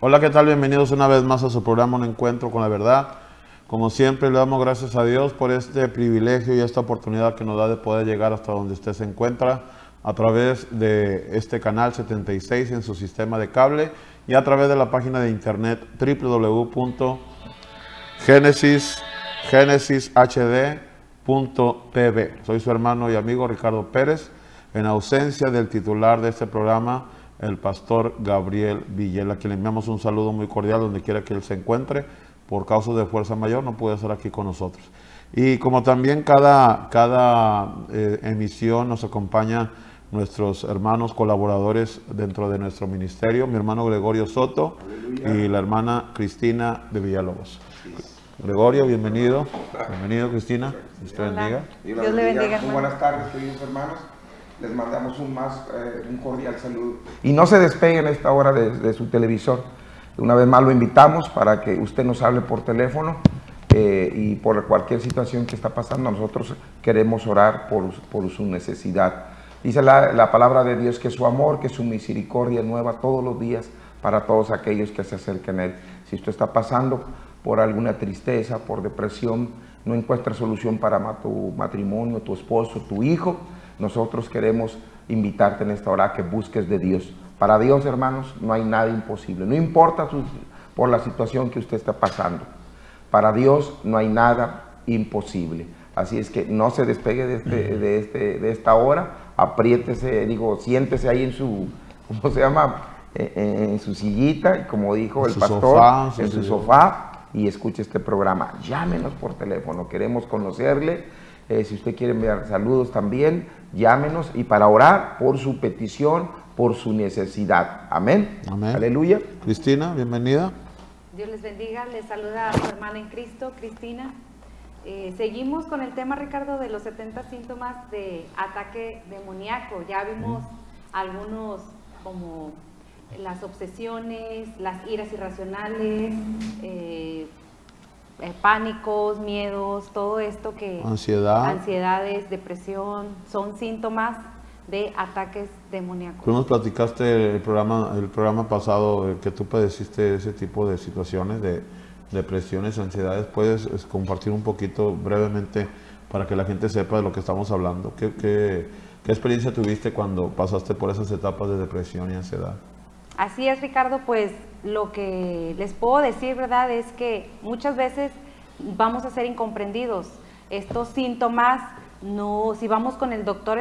Hola, ¿qué tal? Bienvenidos una vez más a su programa Un Encuentro con la Verdad. Como siempre, le damos gracias a Dios por este privilegio y esta oportunidad que nos da de poder llegar hasta donde usted se encuentra a través de este canal 76 en su sistema de cable y a través de la página de internet www.genesishd.tv. Soy su hermano y amigo Ricardo Pérez, en ausencia del titular de este programa, el pastor Gabriel Villela, a quien le enviamos un saludo muy cordial donde quiera que él se encuentre. Por causa de fuerza mayor no puede estar aquí con nosotros. Y como también cada emisión nos acompaña nuestros hermanos colaboradores dentro de nuestro ministerio, mi hermano Gregorio Soto. Aleluya. Y la hermana Cristina de Villalobos. Gregorio, bienvenido. Bienvenido, Cristina. Dios te bendiga. Dios le bendiga. Muy buenas tardes, queridos hermanos. Les mandamos un cordial saludo. Y no se despeguen a esta hora de su televisor. Una vez más lo invitamos para que usted nos hable por teléfono y por cualquier situación que está pasando. Nosotros queremos orar por su necesidad. Dice la palabra de Dios que su amor, que su misericordia es nueva todos los días para todos aquellos que se acerquen a Él. Si usted está pasando por alguna tristeza, por depresión, no encuentra solución para tu matrimonio, tu esposo, tu hijo, nosotros queremos invitarte en esta hora a que busques de Dios. Para Dios, hermanos, no hay nada imposible. No importa por la situación que usted está pasando. Para Dios no hay nada imposible. Así es que no se despegue de esta hora. Apriétese, siéntese ahí en su, ¿cómo se llama? En su sillita, y como dijo el pastor, en su sofá, y escuche este programa. Llámenos por teléfono, queremos conocerle. Si usted quiere enviar saludos también, llámenos, y para orar por su petición, por su necesidad. Amén. Amén. Aleluya. Cristina, bienvenida. Dios les bendiga. Les saluda a su hermana en Cristo, Cristina. Seguimos con el tema, Ricardo, de los 70 síntomas de ataque demoníaco. Ya vimos algunos, como las obsesiones, las iras irracionales, pánicos, miedos, todo esto que... Ansiedades, depresión, son síntomas de ataques demoníacos. Tú nos platicaste el programa pasado que tú padeciste ese tipo de situaciones, de depresiones, ansiedades. ¿Puedes compartir un poquito brevemente para que la gente sepa de lo que estamos hablando? ¿Qué experiencia tuviste cuando pasaste por esas etapas de depresión y ansiedad? Así es, Ricardo, pues lo que les puedo decir, ¿verdad?, es que muchas veces vamos a ser incomprendidos. Estos síntomas, no, si vamos con el doctor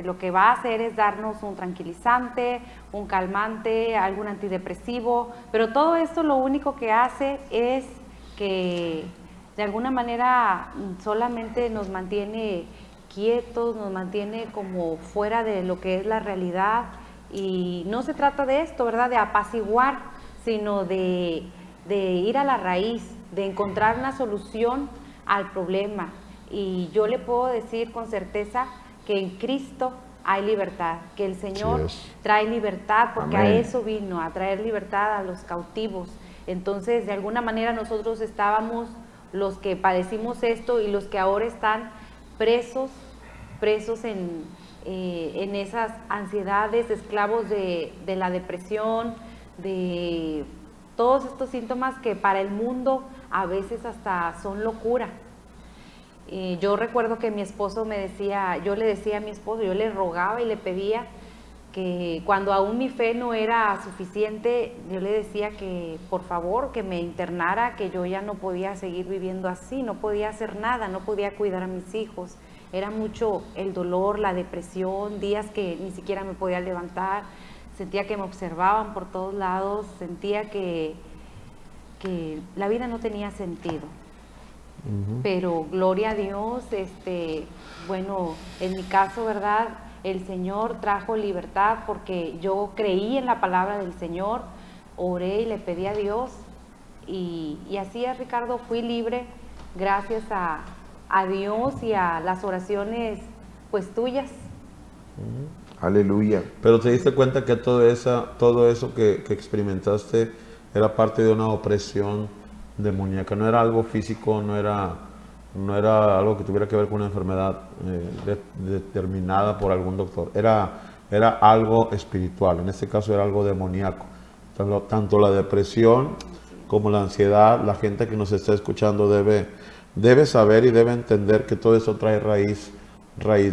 lo que va a hacer es darnos un tranquilizante, un calmante, algún antidepresivo, pero todo esto lo único que hace es que de alguna manera solamente nos mantiene quietos, nos mantiene como fuera de lo que es la realidad, y no se trata de esto, ¿verdad?, de apaciguar, sino de ir a la raíz, de encontrar una solución al problema. Y yo le puedo decir con certeza que en Cristo hay libertad, que el Señor trae libertad, porque Amén. A eso vino, a traer libertad a los cautivos. Entonces, de alguna manera nosotros estábamos, los que padecimos esto y los que ahora están presos en esas ansiedades, esclavos de la depresión, de todos estos síntomas que para el mundo a veces hasta son locura. Yo recuerdo que mi esposo me decía, yo le decía a mi esposo, yo le rogaba y le pedía que cuando aún mi fe no era suficiente, yo le decía que por favor que me internara, que yo ya no podía seguir viviendo así, no podía hacer nada, no podía cuidar a mis hijos. Era mucho el dolor, la depresión, días que ni siquiera me podía levantar, sentía que me observaban por todos lados, sentía que la vida no tenía sentido. Pero gloria a Dios, bueno, en mi caso, ¿verdad?, el Señor trajo libertad porque yo creí en la palabra del Señor, oré y le pedí a Dios, y así es, Ricardo, fui libre gracias a Dios y a las oraciones pues tuyas. Aleluya. Pero te diste cuenta que todo eso que experimentaste era parte de una opresión demoníaca, no era algo físico, no era algo que tuviera que ver con una enfermedad determinada por algún doctor, era algo espiritual, en este caso era algo demoníaco. tanto la depresión como la ansiedad. La gente que nos está escuchando debe saber y debe entender que todo eso trae raíz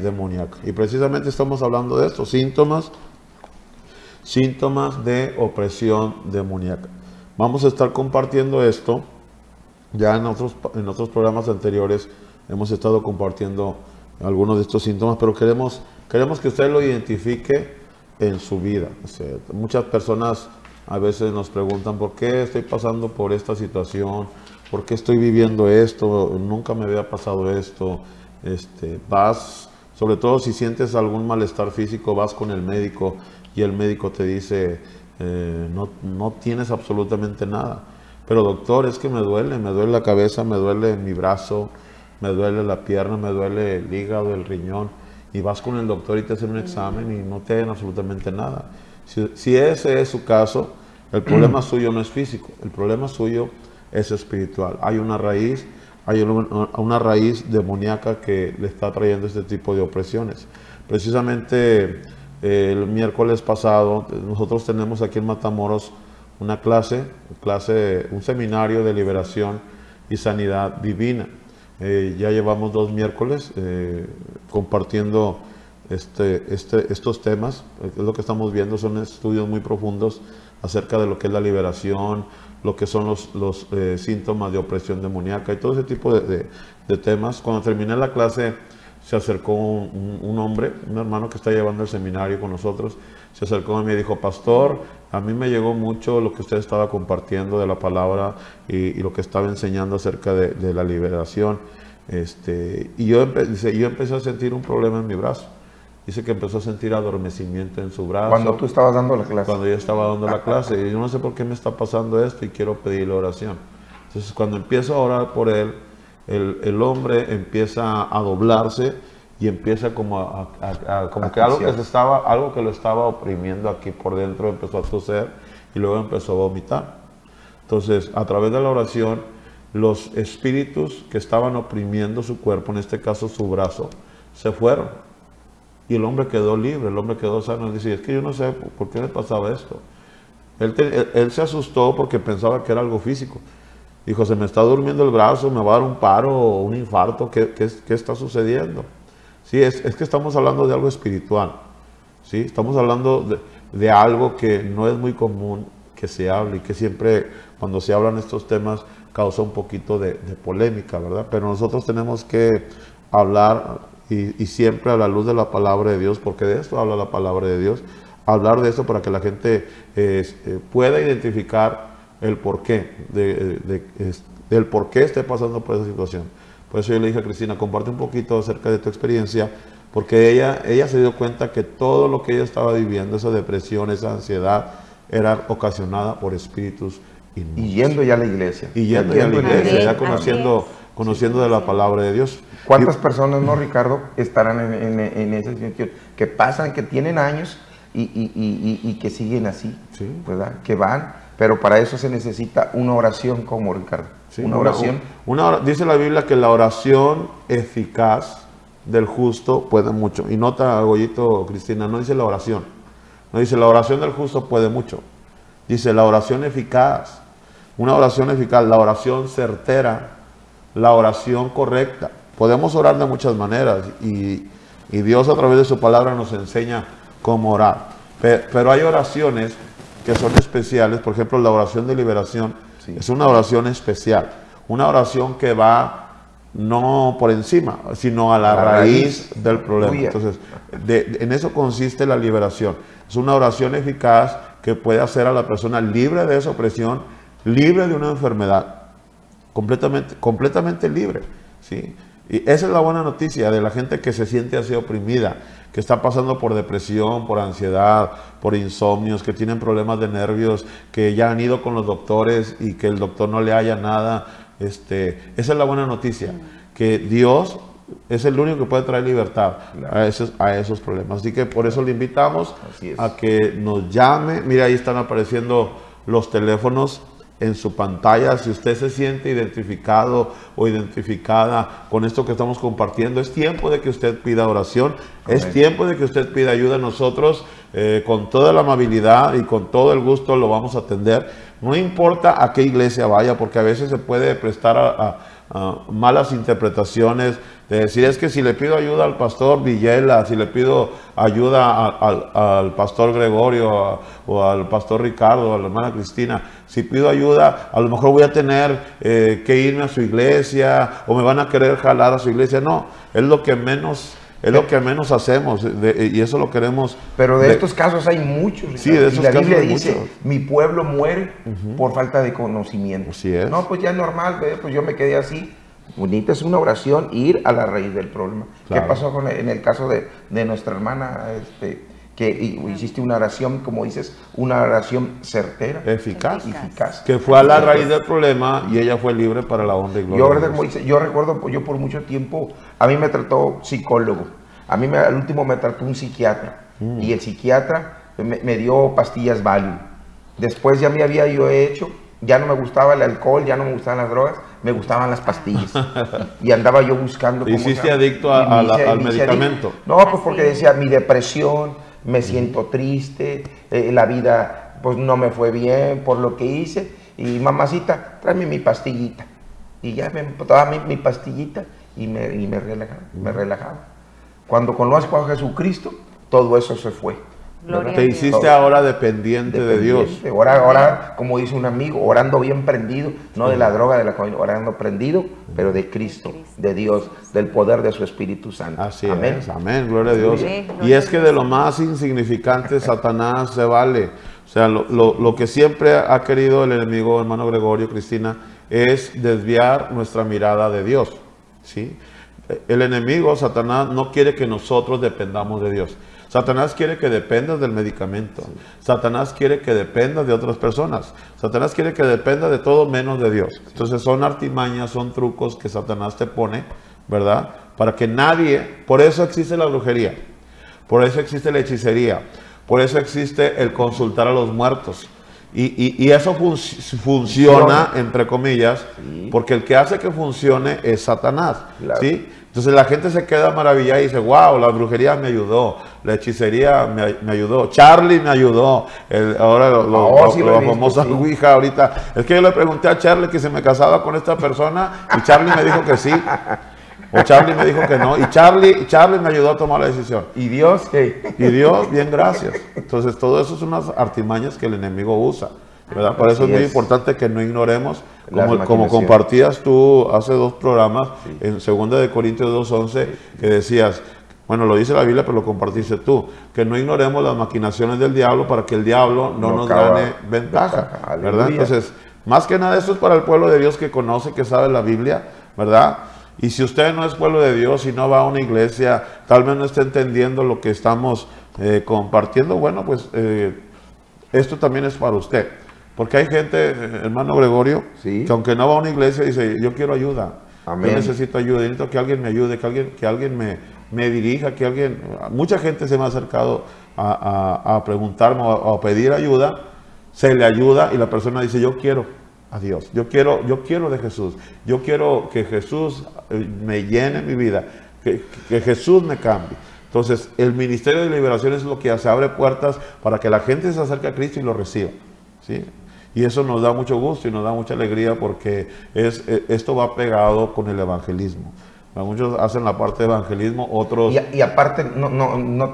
demoníaca. Y precisamente estamos hablando de esto, síntomas de opresión demoníaca. Vamos a estar compartiendo esto. Ya en otros programas anteriores hemos estado compartiendo algunos de estos síntomas, pero queremos que usted lo identifique en su vida. O sea, muchas personas a veces nos preguntan, ¿por qué estoy pasando por esta situación? ¿Por qué estoy viviendo esto? Nunca me había pasado esto. Sobre todo si sientes algún malestar físico, vas con el médico y el médico te dice, no tienes absolutamente nada. Pero doctor, es que me duele la cabeza, me duele mi brazo, me duele la pierna, me duele el hígado, el riñón. Y vas con el doctor y te hacen un examen y no te dan absolutamente nada. Si ese es su caso, el problema suyo no es físico, el problema suyo es espiritual. Hay una raíz demoníaca que le está trayendo este tipo de opresiones. Precisamente el miércoles pasado, nosotros tenemos aquí en Matamoros una un seminario de liberación y sanidad divina. Ya llevamos 2 miércoles compartiendo estos temas. Lo que estamos viendo son estudios muy profundos acerca de lo que es la liberación, lo que son los síntomas de opresión demoníaca y todo ese tipo de temas. Cuando terminé la clase, se acercó un hombre, un hermano que está llevando el seminario con nosotros, se acercó a mí y me dijo, pastor, a mí me llegó mucho lo que usted estaba compartiendo de la palabra y lo que estaba enseñando acerca de la liberación. Y yo empecé a sentir un problema en mi brazo. Dice que empezó a sentir adormecimiento en su brazo. Cuando tú estabas dando la clase. Cuando yo estaba dando la clase. Y yo no sé por qué me está pasando esto y quiero pedirle oración. Entonces cuando empiezo a orar por él, el hombre empieza a doblarse y empieza como que algo que lo estaba oprimiendo aquí por dentro empezó a toser y luego empezó a vomitar. Entonces, a través de la oración, los espíritus que estaban oprimiendo su cuerpo, en este caso su brazo, se fueron. Y el hombre quedó libre, el hombre quedó sano. Él dice, es que yo no sé por qué me pasaba esto. Él se asustó porque pensaba que era algo físico. Dijo, se me está durmiendo el brazo, me va a dar un paro o un infarto, ¿qué está sucediendo? Sí, es que estamos hablando de algo espiritual, ¿sí? Estamos hablando de algo que no es muy común que se hable y que siempre cuando se hablan estos temas causa un poquito de polémica, ¿verdad? Pero nosotros tenemos que hablar y siempre a la luz de la palabra de Dios, porque de esto habla la palabra de Dios, hablar de esto para que la gente pueda identificar el porqué, del por qué esté pasando por esa situación. Por eso yo le dije a Cristina, comparte un poquito acerca de tu experiencia, porque ella se dio cuenta que todo lo que ella estaba viviendo, esa depresión, esa ansiedad, era ocasionada por espíritus inmundos. Y yendo ya a la iglesia. Y yendo ya a la iglesia, ya conociendo de la palabra de Dios. ¿Cuántas personas, no, Ricardo, estarán en esa situación? Que pasan, que tienen años y que siguen así, sí, ¿verdad? Que van, pero para eso se necesita una oración como, Ricardo. Sí, una oración. Dice la Biblia que la oración eficaz del justo puede mucho. Y nota, Goyito, Cristina, no dice la oración. No dice la oración del justo puede mucho. Dice la oración eficaz. Una oración eficaz, la oración certera, la oración correcta. Podemos orar de muchas maneras y Dios a través de su palabra nos enseña cómo orar. Pero hay oraciones que son especiales. Por ejemplo, la oración de liberación, sí, es una oración especial. Una oración que va no por encima, sino a la raíz del problema. Entonces, en eso consiste la liberación. Es una oración eficaz que puede hacer a la persona libre de esa opresión, libre de una enfermedad, completamente libre, ¿sí? Y esa es la buena noticia de la gente que se siente así oprimida, que está pasando por depresión, por ansiedad, por insomnios, que tienen problemas de nervios, que ya han ido con los doctores y que el doctor no le haya nada. Esa es la buena noticia, que Dios es el único que puede traer libertad a esos problemas. Así que por eso le invitamos a que nos llame. Mira, ahí están apareciendo los teléfonos en su pantalla, si usted se siente identificado o identificada con esto que estamos compartiendo, es tiempo de que usted pida oración, es tiempo de que usted pida ayuda. Nosotros con toda la amabilidad y con todo el gusto lo vamos a atender, no importa a qué iglesia vaya, porque a veces se puede prestar a malas interpretaciones de decir, es que si le pido ayuda al pastor Villela, si le pido ayuda al pastor Gregorio o al pastor Ricardo, a la hermana Cristina, si pido ayuda, a lo mejor voy a tener que irme a su iglesia o me van a querer jalar a su iglesia. No, es lo que menos hacemos y eso lo queremos. Pero de estos casos hay muchos, Ricardo. Sí, de esos y la casos Biblia hay dice, muchos. mi pueblo muere por falta de conocimiento. Así es. No, pues ya es normal, pues yo me quedé así. Bonita es una oración, ir a la raíz del problema. Claro. ¿Qué pasó en el caso de nuestra hermana? Que hiciste una oración, como dices, una oración certera, Eficaz. que fue a la raíz del problema y ella fue libre para la honra y gloria. Yo recuerdo, yo por mucho tiempo, a mí me trató psicólogo, al último me trató un psiquiatra, y el psiquiatra me dio pastillas Valium. Después ya me había yo hecho, ya no me gustaba el alcohol, ya no me gustaban las drogas, me gustaban las pastillas. Y andaba yo buscando. ¿Te hiciste adicto al medicamento? No, pues porque decía, mi depresión, me siento triste, la vida pues no me fue bien por lo que hice, y mamacita, tráeme mi pastillita. Y ya me daba mi pastillita y me relajaba. Cuando conozco a Jesucristo, todo eso se fue. Te hiciste ahora dependiente de Dios. Ahora, como dice un amigo, orando bien prendido, no de la droga, de la comida, orando prendido, pero de Cristo, de Dios, del poder de su Espíritu Santo. Así amén. Es, amén, gloria a Dios. Y es que de lo más insignificante Satanás se vale. O sea, lo que siempre ha querido el enemigo, hermano Gregorio, Cristina, es desviar nuestra mirada de Dios, ¿sí? El enemigo, Satanás, no quiere que nosotros dependamos de Dios. Satanás quiere que dependas del medicamento. Sí. Satanás quiere que dependas de otras personas. Satanás quiere que dependas de todo menos de Dios. Sí. Entonces son artimañas, son trucos que Satanás te pone, ¿verdad? Para que nadie, por eso existe la brujería, por eso existe la hechicería, por eso existe el consultar a los muertos. Y eso funciona, entre comillas, sí, porque el que hace que funcione es Satanás, claro, ¿sí? Entonces la gente se queda maravillada y dice, wow, la brujería me ayudó, la hechicería me ayudó, Charlie me ayudó, ahora la famosa Ouija ahorita. Es que yo le pregunté a Charlie que se me casaba con esta persona y Charlie me dijo que sí. O Charlie me dijo que no. Y Charlie me ayudó a tomar la decisión. ¿Y Dios qué? Y Dios, bien, gracias. Entonces, todo eso son unas artimañas que el enemigo usa, ¿verdad? Por eso es muy importante que no ignoremos, como compartías tú hace 2 programas, sí, en 2 Corintios 2:11, que decías, bueno, lo dice la Biblia, pero lo compartiste tú, que no ignoremos las maquinaciones del diablo para que el diablo no nos gane ventaja, ¿verdad? Entonces, más que nada, esto es para el pueblo de Dios que conoce, que sabe la Biblia, ¿verdad? Y si usted no es pueblo de Dios y no va a una iglesia, tal vez no esté entendiendo lo que estamos compartiendo, bueno, pues esto también es para usted. Porque hay gente, hermano Gregorio, ¿sí?, que aunque no va a una iglesia, dice, yo quiero ayuda. Amén. Yo necesito ayuda, necesito que alguien me ayude, que alguien me dirija, que alguien... Mucha gente se me ha acercado a preguntarme o a pedir ayuda, se le ayuda y la persona dice, yo quiero a Dios, yo quiero de Jesús, yo quiero que Jesús me llene mi vida, que Jesús me cambie. Entonces el ministerio de liberación es lo que hace, abre puertas para que la gente se acerque a Cristo y lo reciba, ¿sí? Y eso nos da mucho gusto y nos da mucha alegría porque esto va pegado con el evangelismo. Muchos hacen la parte de evangelismo, otros... Y aparte,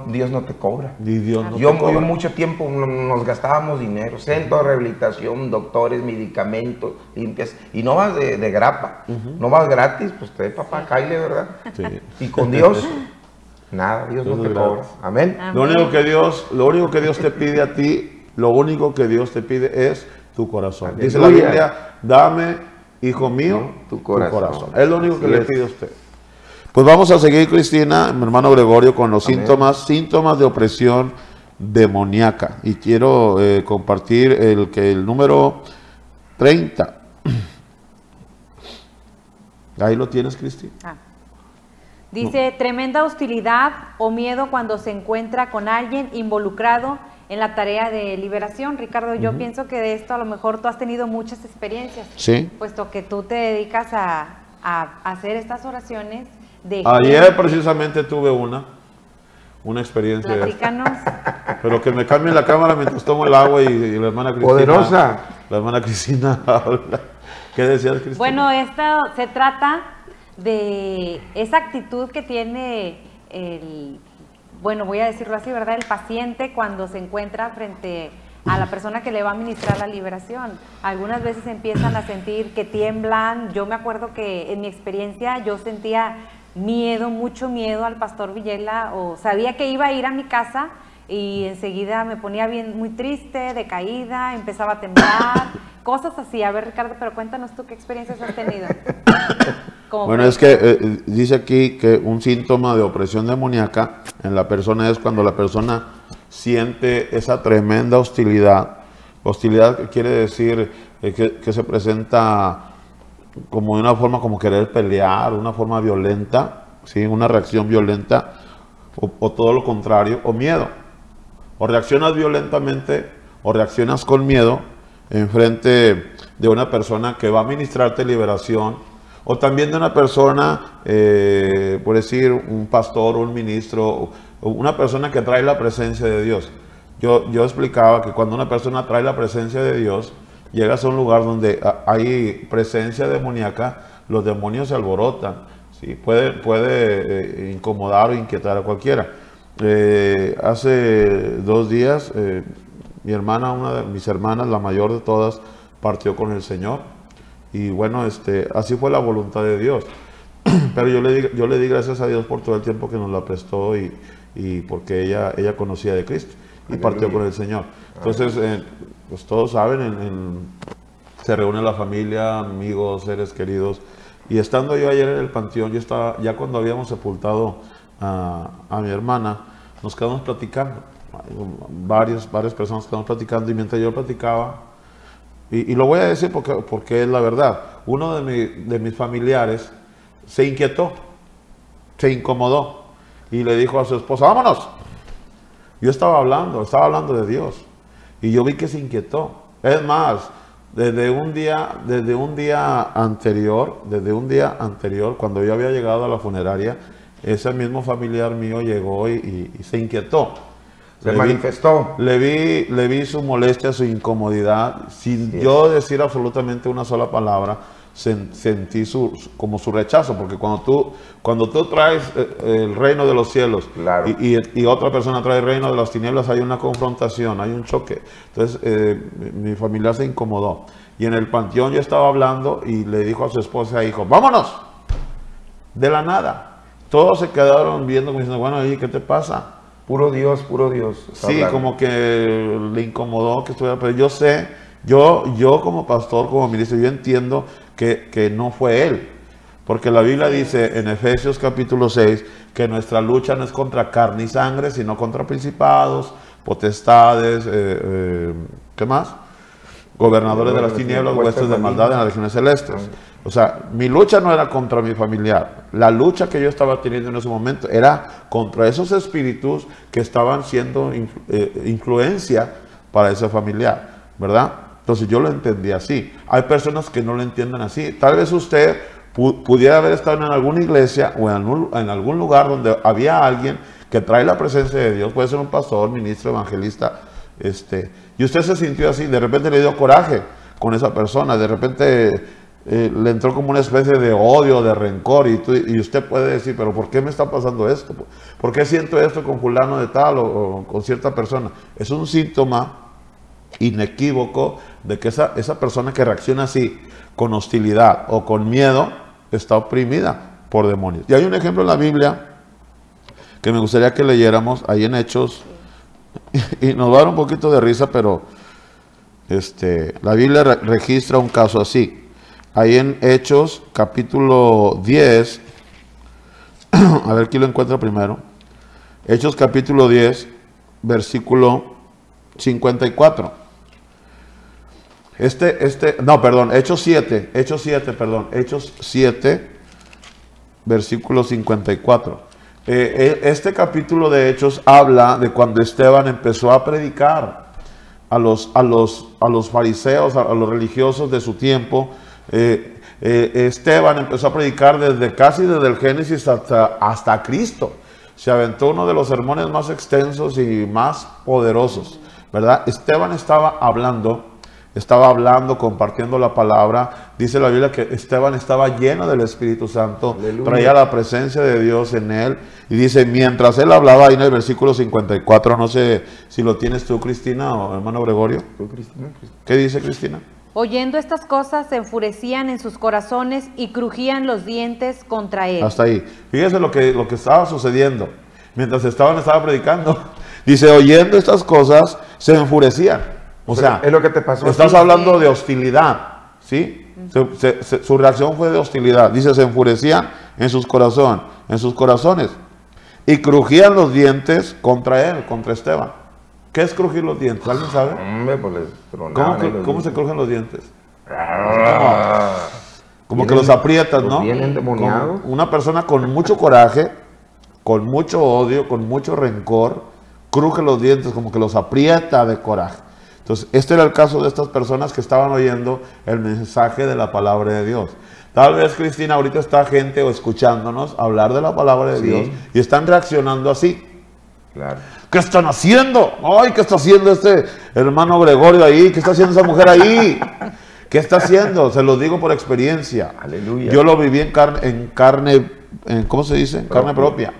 Dios no te cobra. Y Dios no yo te cobra. Mucho tiempo nos gastábamos dinero, centro de rehabilitación, doctores, medicamentos, limpias, y no vas de grapa, no vas gratis, pues te papá, caile, ¿verdad? Sí. Y con Dios, nada, Dios no te cobra. Amén. Amén. Lo único que Dios te pide a ti, lo único que Dios te pide es tu corazón. Aleluya. Dice la Biblia, dame, hijo mío, tu corazón. Es lo único que le pide a usted. Pues vamos a seguir, Cristina, mi hermano Gregorio, con los síntomas de opresión demoníaca. Y quiero compartir el número 30. Ahí lo tienes, Cristina. Dice, tremenda hostilidad o miedo cuando se encuentra con alguien involucrado en la tarea de liberación. Ricardo, yo pienso que de esto a lo mejor tú has tenido muchas experiencias, Sí. puesto que tú te dedicas a hacer estas oraciones de... Ayer precisamente tuve una experiencia. Platícanos. Pero que me cambien la cámara mientras tomo el agua y la hermana Cristina. Poderosa. La hermana Cristina habla. ¿Qué decías, Cristina? Bueno, esto se trata de esa actitud que tiene bueno, voy a decirlo así, ¿verdad? El paciente cuando se encuentra frente a la persona que le va a administrar la liberación. Algunas veces empiezan a sentir que tiemblan. Yo me acuerdo que en mi experiencia yo sentía miedo, mucho miedo al pastor Villela, o sabía que iba a ir a mi casa y enseguida me ponía muy triste, decaída, empezaba a temblar, cosas así. A ver, Ricardo, pero cuéntanos tú qué experiencias has tenido. Bueno, es que dice aquí que un síntoma de opresión demoníaca en la persona es cuando la persona siente esa tremenda hostilidad. Hostilidad que quiere decir que se presenta como de una forma como querer pelear, una forma violenta, ¿sí? Una reacción violenta, o todo lo contrario, o miedo. O reaccionas violentamente o reaccionas con miedo en frente de una persona que va a ministrarte liberación, o también de una persona, por decir, un pastor, un ministro, una persona que trae la presencia de Dios. Yo explicaba que cuando una persona trae la presencia de Dios, llegas a un lugar donde hay presencia demoníaca, los demonios se alborotan, ¿sí? Puede incomodar o inquietar a cualquiera. Hace 2 días, mi hermana, una de mis hermanas, la mayor de todas, partió con el Señor. Y bueno, así fue la voluntad de Dios. Pero yo le di gracias a Dios por todo el tiempo que nos la prestó y porque ella conocía de Cristo y partió con el Señor. Entonces, pues todos saben, se reúne la familia, amigos, seres queridos. Y estando yo ayer en el panteón, ya cuando habíamos sepultado a mi hermana, nos quedamos platicando. Varias personas quedamos platicando, y mientras yo platicaba, y lo voy a decir porque es la verdad, uno de mis familiares se inquietó, se incomodó y le dijo a su esposa: vámonos. Yo estaba hablando de Dios, y yo vi que se inquietó. Es más, desde un día anterior, cuando yo había llegado a la funeraria, ese mismo familiar mío llegó y se inquietó. Se manifestó. Le vi su molestia, su incomodidad, sin yo decir absolutamente una sola palabra. Sentí como su rechazo, porque cuando tú traes el reino de los cielos, claro, y otra persona trae el reino de las tinieblas, hay una confrontación, hay un choque. Entonces mi familia se incomodó, y en el panteón yo estaba hablando y le dijo a su esposa e hijo: vámonos, de la nada. Todos se quedaron viendo como diciendo: bueno, ¿y qué te pasa? Puro Dios, puro Dios. Sí, hablando. Como que le incomodó que estuviera, pero yo sé, yo como pastor, como ministro, yo entiendo que no fue él, porque la Biblia dice en Efesios capítulo 6 que nuestra lucha no es contra carne y sangre, sino contra principados, potestades, ¿qué más? Gobernadores de las tinieblas, huestes de maldad en las regiones celestes. O sea, mi lucha no era contra mi familiar. La lucha que yo estaba teniendo en ese momento era contra esos espíritus que estaban siendo influencia para ese familiar, ¿verdad? Entonces yo lo entendí así. Hay personas que no lo entienden así. Tal vez usted pudiera haber estado en alguna iglesia o en algún lugar donde había alguien que trae la presencia de Dios. Puede ser un pastor, ministro, evangelista, y usted se sintió así. De repente le dio coraje con esa persona. De repente le entró como una especie de odio, de rencor, y usted puede decir: pero ¿por qué me está pasando esto? ¿Por qué siento esto con fulano de tal o con cierta persona? Es un síntoma inequívoco de que esa persona que reacciona así, con hostilidad o con miedo, está oprimida por demonios. Y hay un ejemplo en la Biblia que me gustaría que leyéramos, ahí en Hechos, y nos va a dar un poquito de risa, pero la Biblia registra un caso así. Ahí en Hechos, capítulo 10, a ver quién lo encuentra primero. Hechos, capítulo 10, versículo 54. Hechos 7, versículo 54. Este capítulo de Hechos habla de cuando Esteban empezó a predicar a los fariseos, a los religiosos de su tiempo. Esteban empezó a predicar casi desde el Génesis hasta Cristo. Se aventó uno de los sermones más extensos y más poderosos, ¿verdad? Esteban estaba hablando, compartiendo la palabra. Dice la Biblia que Esteban estaba lleno del Espíritu Santo. Aleluya. Traía la presencia de Dios en él. Y dice, mientras él hablaba, ahí en el versículo 54, no sé si lo tienes tú, Cristina, o hermano Gregorio. ¿Tú, Cristina? ¿Qué dice Cristina? Oyendo estas cosas, se enfurecían en sus corazones y crujían los dientes contra él. Hasta ahí. Fíjese lo que estaba sucediendo. Mientras Esteban estaba predicando, dice, oyendo estas cosas, se enfurecían. O sea, es lo que te pasó. Estás hablando de hostilidad, ¿sí? Su reacción fue de hostilidad. Dice, se enfurecían en sus corazones, y crujían los dientes contra él, contra Esteban. ¿Qué es crujir los dientes? ¿Alguien sabe? ¿Cómo se crujen los dientes? Como que los aprietas, ¿no? Bien endemoniados. Una persona con mucho coraje, con mucho odio, con mucho rencor, cruje los dientes, como que los aprieta de coraje. Entonces, este era el caso de estas personas que estaban oyendo el mensaje de la palabra de Dios. Tal vez, Cristina, ahorita está gente escuchándonos hablar de la palabra de Dios y están reaccionando así. Claro. ¿Qué están haciendo? Ay, ¿qué está haciendo este hermano Gregorio ahí? ¿Qué está haciendo esa mujer ahí? ¿Qué está haciendo? Se lo digo por experiencia. Aleluya. Yo lo viví en carne, ¿cómo se dice? En carne propia.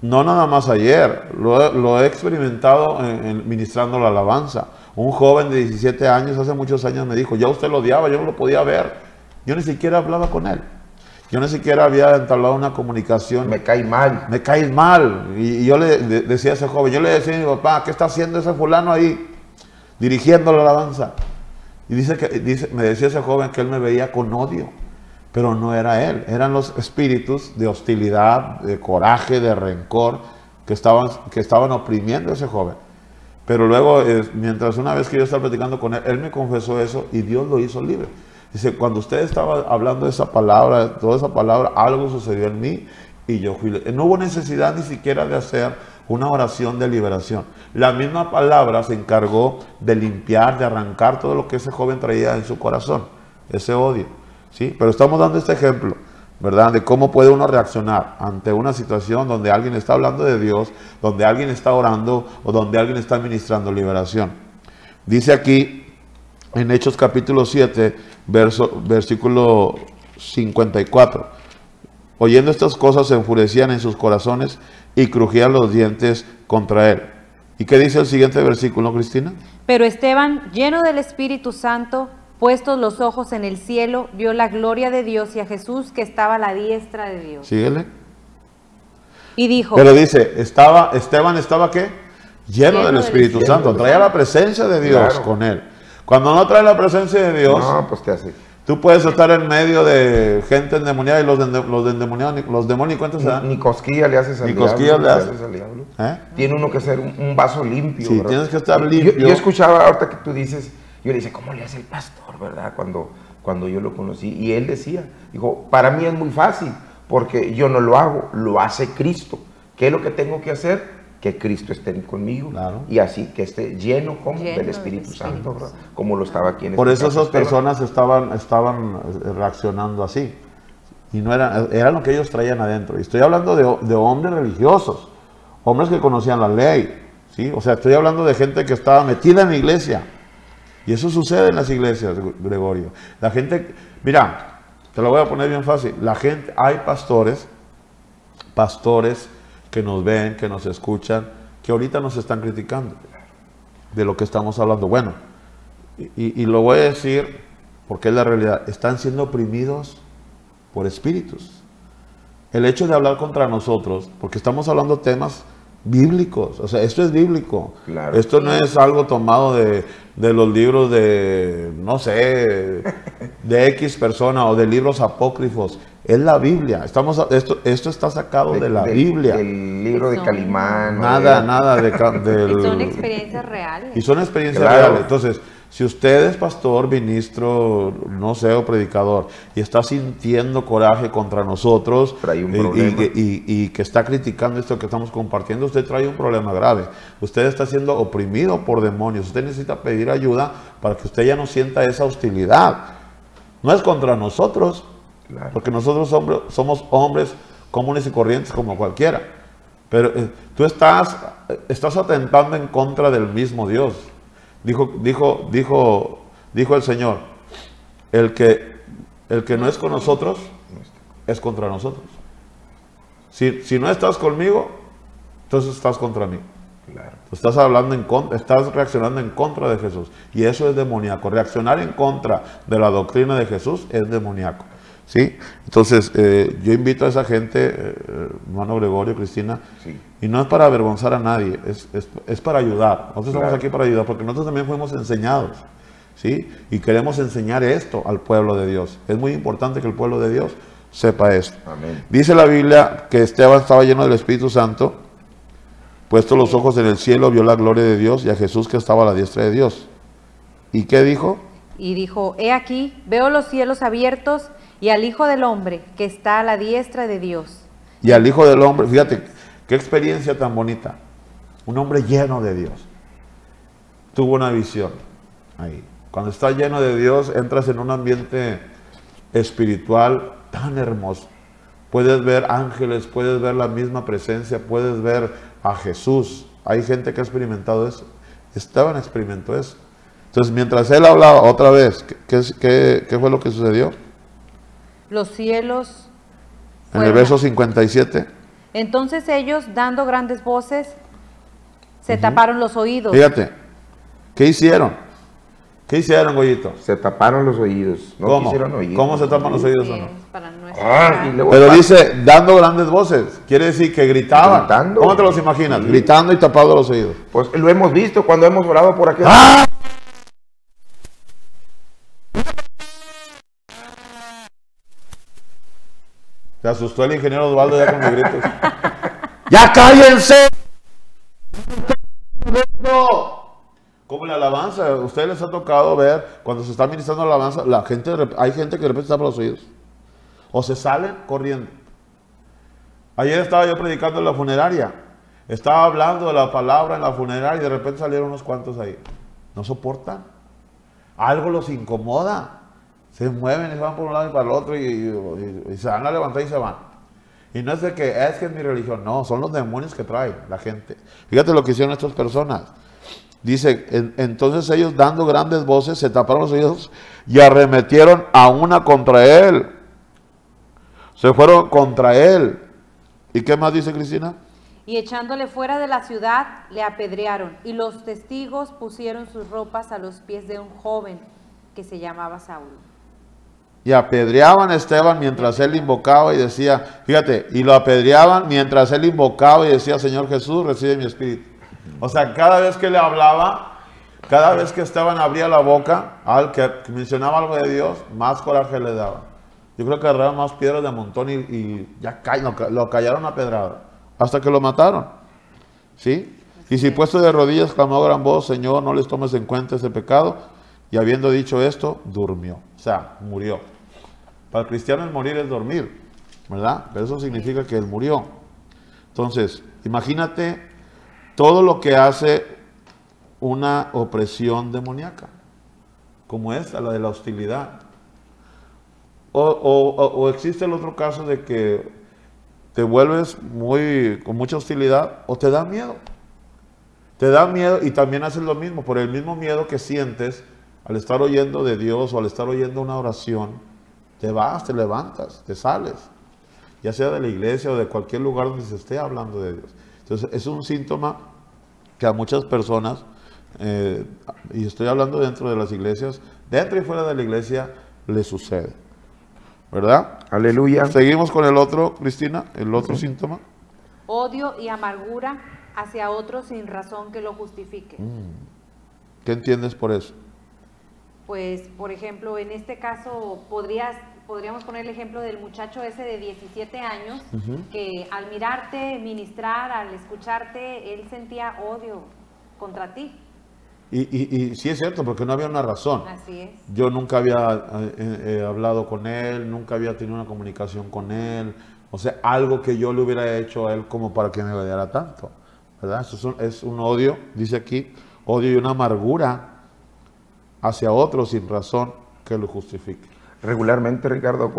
No nada más ayer, lo he experimentado ministrando la alabanza. Un joven de 17 años, hace muchos años, me dijo, ya usted lo odiaba, yo no lo podía ver. Yo ni siquiera hablaba con él. Yo ni siquiera había entablado una comunicación. Me cae mal. Me caes mal. Y yo le decía a ese joven, yo le decía a mi papá, ¿qué está haciendo ese fulano ahí? Dirigiendo la alabanza. Y me decía ese joven que él me veía con odio. Pero no era él, eran los espíritus de hostilidad, de coraje, de rencor que estaban oprimiendo a ese joven. Pero luego, mientras una vez que yo estaba platicando con él, él me confesó eso y Dios lo hizo libre. Dice, cuando usted estaba hablando de esa palabra, toda esa palabra, algo sucedió en mí y yo fui. No hubo necesidad ni siquiera de hacer una oración de liberación. La misma palabra se encargó de limpiar, de arrancar todo lo que ese joven traía en su corazón, ese odio. ¿Sí? Pero estamos dando este ejemplo, ¿verdad? De cómo puede uno reaccionar ante una situación donde alguien está hablando de Dios, donde alguien está orando o donde alguien está ministrando liberación. Dice aquí en Hechos capítulo 7, versículo 54. Oyendo estas cosas se enfurecían en sus corazones y crujían los dientes contra él. ¿Y qué dice el siguiente versículo, Cristina? Pero Esteban, lleno del Espíritu Santo, puestos los ojos en el cielo, vio la gloria de Dios y a Jesús que estaba a la diestra de Dios. Síguele. Y dijo... Pero dice, Esteban estaba ¿qué? Lleno del Espíritu Santo. Traía la presencia de Dios con él. Cuando no trae la presencia de Dios, no, pues ¿qué hace? Tú puedes estar en medio de gente endemoniada y los demonios, ¿cuántos se dan? Ni cosquilla le haces al diablo. Ni cosquilla le haces al diablo. Tiene uno que ser un vaso limpio, sí, ¿verdad? Tienes que estar limpio. Yo escuchaba ahorita que tú dices, yo le decía, ¿cómo le hace el pastor, verdad? Cuando yo lo conocí. Y él decía, dijo, para mí es muy fácil, porque yo no lo hago, lo hace Cristo. ¿Qué es lo que tengo que hacer? Que Cristo esté conmigo, claro. Y así que esté lleno del Espíritu Santo, ¿verdad? Como lo estaba aquí en este Por eso esas personas estaban reaccionando así. Y no era lo que ellos traían adentro. Y estoy hablando de hombres religiosos, hombres que conocían la ley, ¿sí? O sea, estoy hablando de gente que estaba metida en la iglesia. Y eso sucede en las iglesias, Gregorio. La gente, mira, te lo voy a poner bien fácil. La gente, hay pastores que nos ven, que nos escuchan, que ahorita nos están criticando de lo que estamos hablando. Bueno, y lo voy a decir porque es la realidad. Están siendo oprimidos por espíritus. El hecho de hablar contra nosotros, porque estamos hablando temas bíblicos, o sea, esto es bíblico. Claro. Esto no es algo tomado de los libros de, no sé, de X persona o de libros apócrifos. Es la Biblia. Esto está sacado de la Biblia. El libro de Calimán. Nada Y son experiencias reales. Y son experiencias reales. Entonces, Si usted es pastor, ministro, no sé, o predicador, y está sintiendo coraje contra nosotros Trae un problema. y que está criticando esto que estamos compartiendo, usted trae un problema grave. Usted está siendo oprimido por demonios. Usted necesita pedir ayuda para que usted ya no sienta esa hostilidad. No es contra nosotros, Claro. porque nosotros somos hombres comunes y corrientes como cualquiera. Pero tú estás atentando en contra del mismo Dios. Dijo el Señor, el que no es con nosotros, es contra nosotros. Si no estás conmigo, entonces estás contra mí. Claro. Estás estás reaccionando en contra de Jesús. Y eso es demoníaco. Reaccionar en contra de la doctrina de Jesús es demoníaco. ¿Sí? Entonces, yo invito a esa gente, hermano Gregorio, Cristina, Sí. y no es para avergonzar a nadie, es para ayudar. Nosotros Claro. estamos aquí para ayudar, porque nosotros también fuimos enseñados, ¿sí? Y queremos enseñar esto al pueblo de Dios. Es muy importante que el pueblo de Dios sepa esto. Amén. Dice la Biblia que Esteban estaba lleno del Espíritu Santo, puesto los ojos en el cielo, vio la gloria de Dios y a Jesús que estaba a la diestra de Dios. ¿Y qué dijo? Y dijo, he aquí, veo los cielos abiertos y al Hijo del Hombre que está a la diestra de Dios. Y al Hijo del Hombre, fíjate, qué experiencia tan bonita. Un hombre lleno de Dios. Tuvo una visión ahí. Cuando estás lleno de Dios, entras en un ambiente espiritual tan hermoso. Puedes ver ángeles, puedes ver la misma presencia, puedes ver a Jesús. Hay gente que ha experimentado eso. Esteban experimentó eso. Entonces, mientras él hablaba otra vez, ¿qué fue lo que sucedió? Los cielos En el verso 57. Entonces ellos, dando grandes voces, se taparon los oídos. Fíjate, ¿qué hicieron? ¿Qué hicieron, Goyito? Se taparon los oídos. No ¿Cómo? quisieron oír. ¿Cómo se tapan los oídos o no? Para no Ah, escuchar. y luego Pero dice, dando grandes voces. Quiere decir que gritaban. Gritando. ¿Cómo te los imaginas? Sí. Gritando y tapando los oídos. Pues lo hemos visto cuando hemos orado por aquí. ¡Ah! Se asustó el ingeniero Osvaldo ya con mis gritos. ¡Ya cállense! Como la alabanza, a ustedes les ha tocado ver cuando se está ministrando la alabanza, hay gente que de repente tapa los oídos o se salen corriendo. Ayer estaba yo predicando en la funeraria, estaba hablando de la palabra en la funeraria y de repente salieron unos cuantos ahí. No soportan, algo los incomoda, se mueven y se van por un lado y para el otro y se van a levantar y se van. Y no es de que es mi religión, no, son los demonios que trae la gente. Fíjate lo que hicieron estas personas. Dice, entonces ellos dando grandes voces se taparon los oídos y arremetieron a una contra él. Se fueron contra él. ¿Y qué más dice Cristina? Y echándole fuera de la ciudad, le apedrearon. Y los testigos pusieron sus ropas a los pies de un joven que se llamaba Saulo. Y apedreaban a Esteban mientras él invocaba y decía, fíjate, y lo apedreaban mientras él invocaba y decía, Señor Jesús, recibe mi espíritu. O sea, cada vez que le hablaba, cada vez que Esteban abría la boca, al que mencionaba algo de Dios, más coraje le daba. Yo creo que agarraron más piedras de montón y ya lo callaron a pedrada, hasta que lo mataron. ¿Sí? Y si puesto de rodillas clamó a gran voz, Señor, no les tomes en cuenta ese pecado, y habiendo dicho esto, durmió. O sea, murió. Para el cristiano el morir es dormir, ¿verdad? Pero eso significa que él murió. Entonces, imagínate todo lo que hace una opresión demoníaca, como esta, la de la hostilidad. O existe el otro caso de que te vuelves con mucha hostilidad o te da miedo. Te da miedo y también haces lo mismo, por el mismo miedo que sientes al estar oyendo de Dios o al estar oyendo una oración, te vas, te levantas, te sales, ya sea de la iglesia o de cualquier lugar donde se esté hablando de Dios. Entonces es un síntoma que a muchas personas, y estoy hablando dentro de las iglesias, dentro y fuera de la iglesia, le sucede. ¿Verdad? Aleluya. Seguimos con el otro, Cristina, el otro síntoma. Odio y amargura hacia otros sin razón que lo justifique. ¿Qué entiendes por eso? Pues, por ejemplo, en este caso podríamos poner el ejemplo del muchacho ese de 17 años, que al mirarte ministrar, al escucharte, él sentía odio contra ti. Y sí es cierto, porque no había una razón. Así es. Yo nunca había hablado con él, nunca había tenido una comunicación con él. O sea, algo que yo le hubiera hecho a él como para que me odiara tanto, ¿verdad? Eso es un odio, dice aquí, odio y una amargura hacia otro sin razón que lo justifique. Regularmente, Ricardo,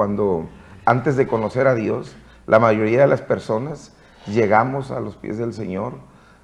antes de conocer a Dios, la mayoría de las personas llegamos a los pies del Señor,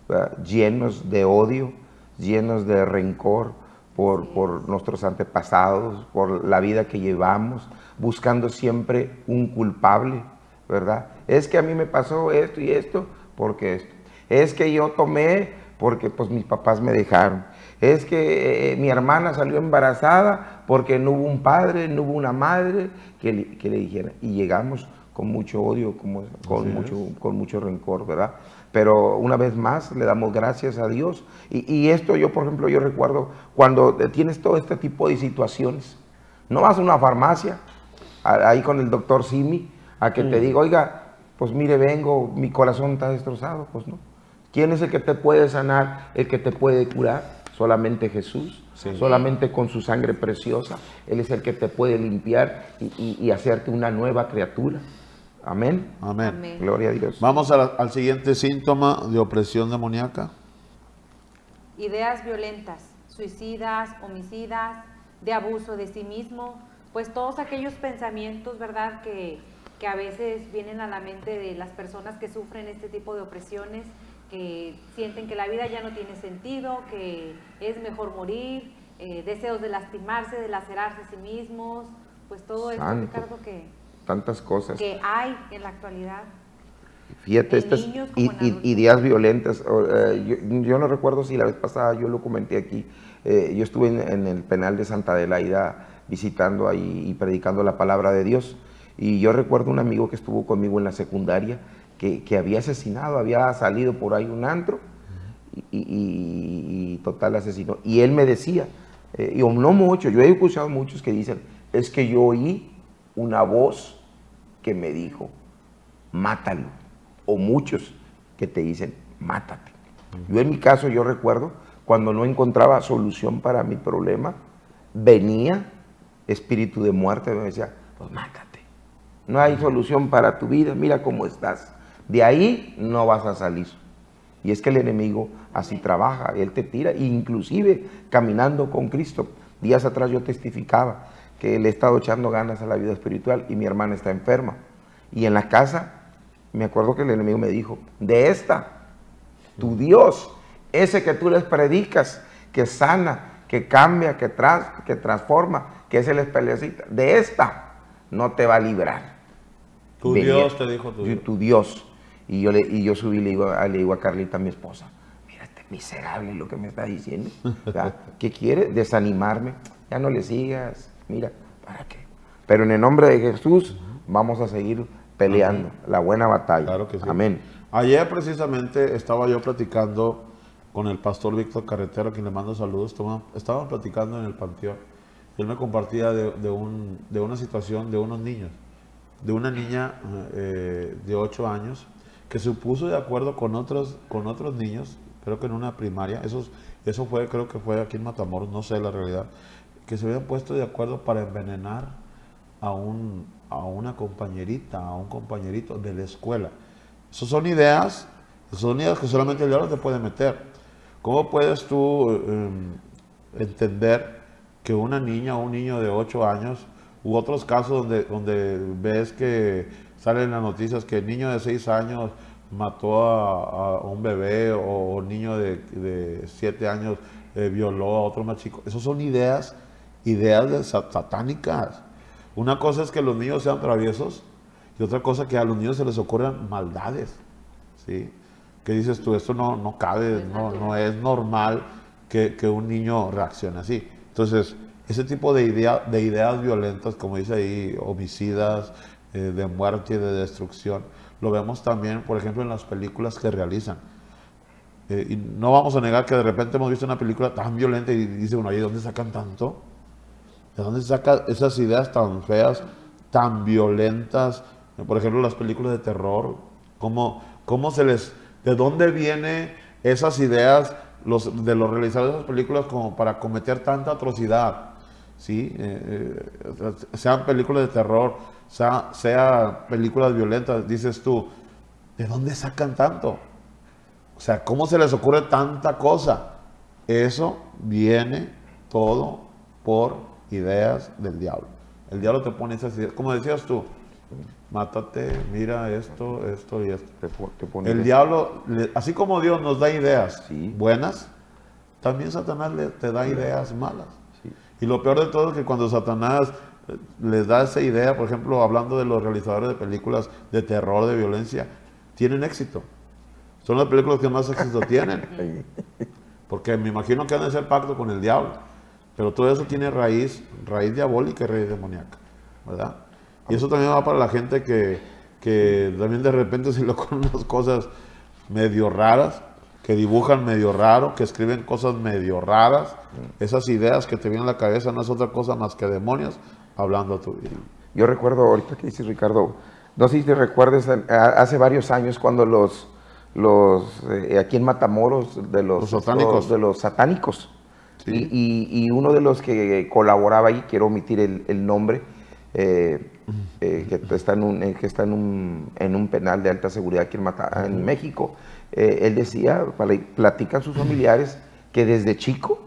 ¿verdad?, llenos de odio, llenos de rencor por nuestros antepasados, por la vida que llevamos, buscando siempre un culpable, ¿verdad? Es que a mí me pasó esto y esto, porque esto. Es que yo tomé porque pues mis papás me dejaron. Es que mi hermana salió embarazada porque no hubo un padre, no hubo una madre que le dijera. Y llegamos con mucho odio, con mucho rencor, ¿verdad? Pero una vez más le damos gracias a Dios. Y esto yo, por ejemplo, yo recuerdo cuando tienes todo este tipo de situaciones, no vas a una farmacia, ahí con el doctor Simi, a que te diga, oiga, pues mire, vengo, mi corazón está destrozado, pues no. ¿Quién es el que te puede sanar, el que te puede curar? Solamente Jesús, solamente con su sangre preciosa. Él es el que te puede limpiar y hacerte una nueva criatura. Amén. Amén. Amén. Gloria a Dios. Vamos al siguiente síntoma de opresión demoníaca. Ideas violentas, suicidas, homicidas, de abuso de sí mismo, pues todos aquellos pensamientos, ¿verdad?, que a veces vienen a la mente de las personas que sufren este tipo de opresiones, que sienten que la vida ya no tiene sentido, que es mejor morir, deseos de lastimarse, de lacerarse a sí mismos, pues todo esto, Ricardo, tantas cosas que hay en la actualidad. Fíjate, estas ideas violentas, yo no recuerdo si la vez pasada yo lo comenté aquí, yo estuve en el penal de Santa Adelaida visitando ahí y predicando la palabra de Dios, y yo recuerdo un amigo que estuvo conmigo en la secundaria, que había asesinado, había salido por ahí un antro y total asesinó. Y él me decía, yo no mucho, yo he escuchado muchos que dicen, es que yo oí una voz que me dijo, mátalo. O muchos que te dicen, mátate. Yo en mi caso, yo recuerdo, cuando no encontraba solución para mi problema, venía espíritu de muerte, me decía, pues mátate. No hay solución para tu vida, mira cómo estás. De ahí no vas a salir. Y es que el enemigo así trabaja, él te tira, inclusive caminando con Cristo. Días atrás yo testificaba que le he estado echando ganas a la vida espiritual y mi hermana está enferma. Y en la casa, me acuerdo que el enemigo me dijo, de esta, tu Dios, ese que tú les predicas, que sana, que cambia, que transforma, que es el especialista, de esta no te va a librar. Tu Dios te dijo tu Dios. Tu Dios. Y yo subí y le digo a Carlita, mi esposa, mira este miserable lo que me está diciendo. ¿Qué quiere? Desanimarme. Ya no le sigas. Mira, ¿para qué? Pero en el nombre de Jesús vamos a seguir peleando la buena batalla. Claro que sí. Amén. Ayer precisamente estaba yo platicando con el pastor Víctor Carretero, a quien le mando saludos. Estaban platicando en el panteón. Él me compartía de una situación de unos niños. De una niña de 8 años que se puso de acuerdo con otros niños, creo que en una primaria, eso fue, creo que fue aquí en Matamoros, no sé la realidad, que se habían puesto de acuerdo para envenenar a una compañerita, a un compañerito de la escuela. Esas son ideas que solamente el diablo te puede meter. ¿Cómo puedes tú entender que una niña o un niño de 8 años, u otros casos donde ves que salen las noticias que el niño de 6 años mató a un bebé, o un niño de 7 años violó a otro más chico? Esas son ideas satánicas. Una cosa es que los niños sean traviesos y otra cosa que a los niños se les ocurran maldades, ¿sí? ¿Qué dices tú? Esto no cabe, no es normal que un niño reaccione así. Entonces, ese tipo de ideas violentas, como dice ahí, homicidas, de muerte y de destrucción, lo vemos también, por ejemplo, en las películas que realizan. Y no vamos a negar que de repente hemos visto una película tan violenta y dice uno, ¿y de dónde sacan tanto? ¿De dónde se sacan esas ideas tan feas, tan violentas? Por ejemplo, las películas de terror, ¿de dónde vienen esas ideas de los realizadores de esas películas como para cometer tanta atrocidad, ¿sí? Sean películas de terror, sea películas violentas, dices tú, ¿de dónde sacan tanto? O sea, ¿cómo se les ocurre tanta cosa? Eso viene todo por ideas del diablo. El diablo te pone esas ideas, como decías tú, mátate, mira esto y esto. El diablo, así como Dios nos da ideas buenas, también Satanás te da ideas malas. Y lo peor de todo es que cuando Satanás les da esa idea, por ejemplo, hablando de los realizadores de películas de terror, de violencia, tienen éxito. Son las películas que más éxito tienen. Porque me imagino que han de hacer pacto con el diablo. Pero todo eso tiene raíz diabólica y raíz demoníaca, ¿verdad? Y eso también va para la gente que también de repente se le ocurren unas cosas medio raras, que dibujan medio raro, que escriben cosas medio raras. Esas ideas que te vienen a la cabeza no es otra cosa más que demonios hablando a tu vida. Yo recuerdo, ahorita que dice Ricardo, no sé si te recuerdas, hace varios años cuando aquí en Matamoros, de los satánicos, sí. y uno de los que colaboraba ahí, quiero omitir el nombre, que está en un penal de alta seguridad aquí en México, él decía, platican sus familiares, que desde chico,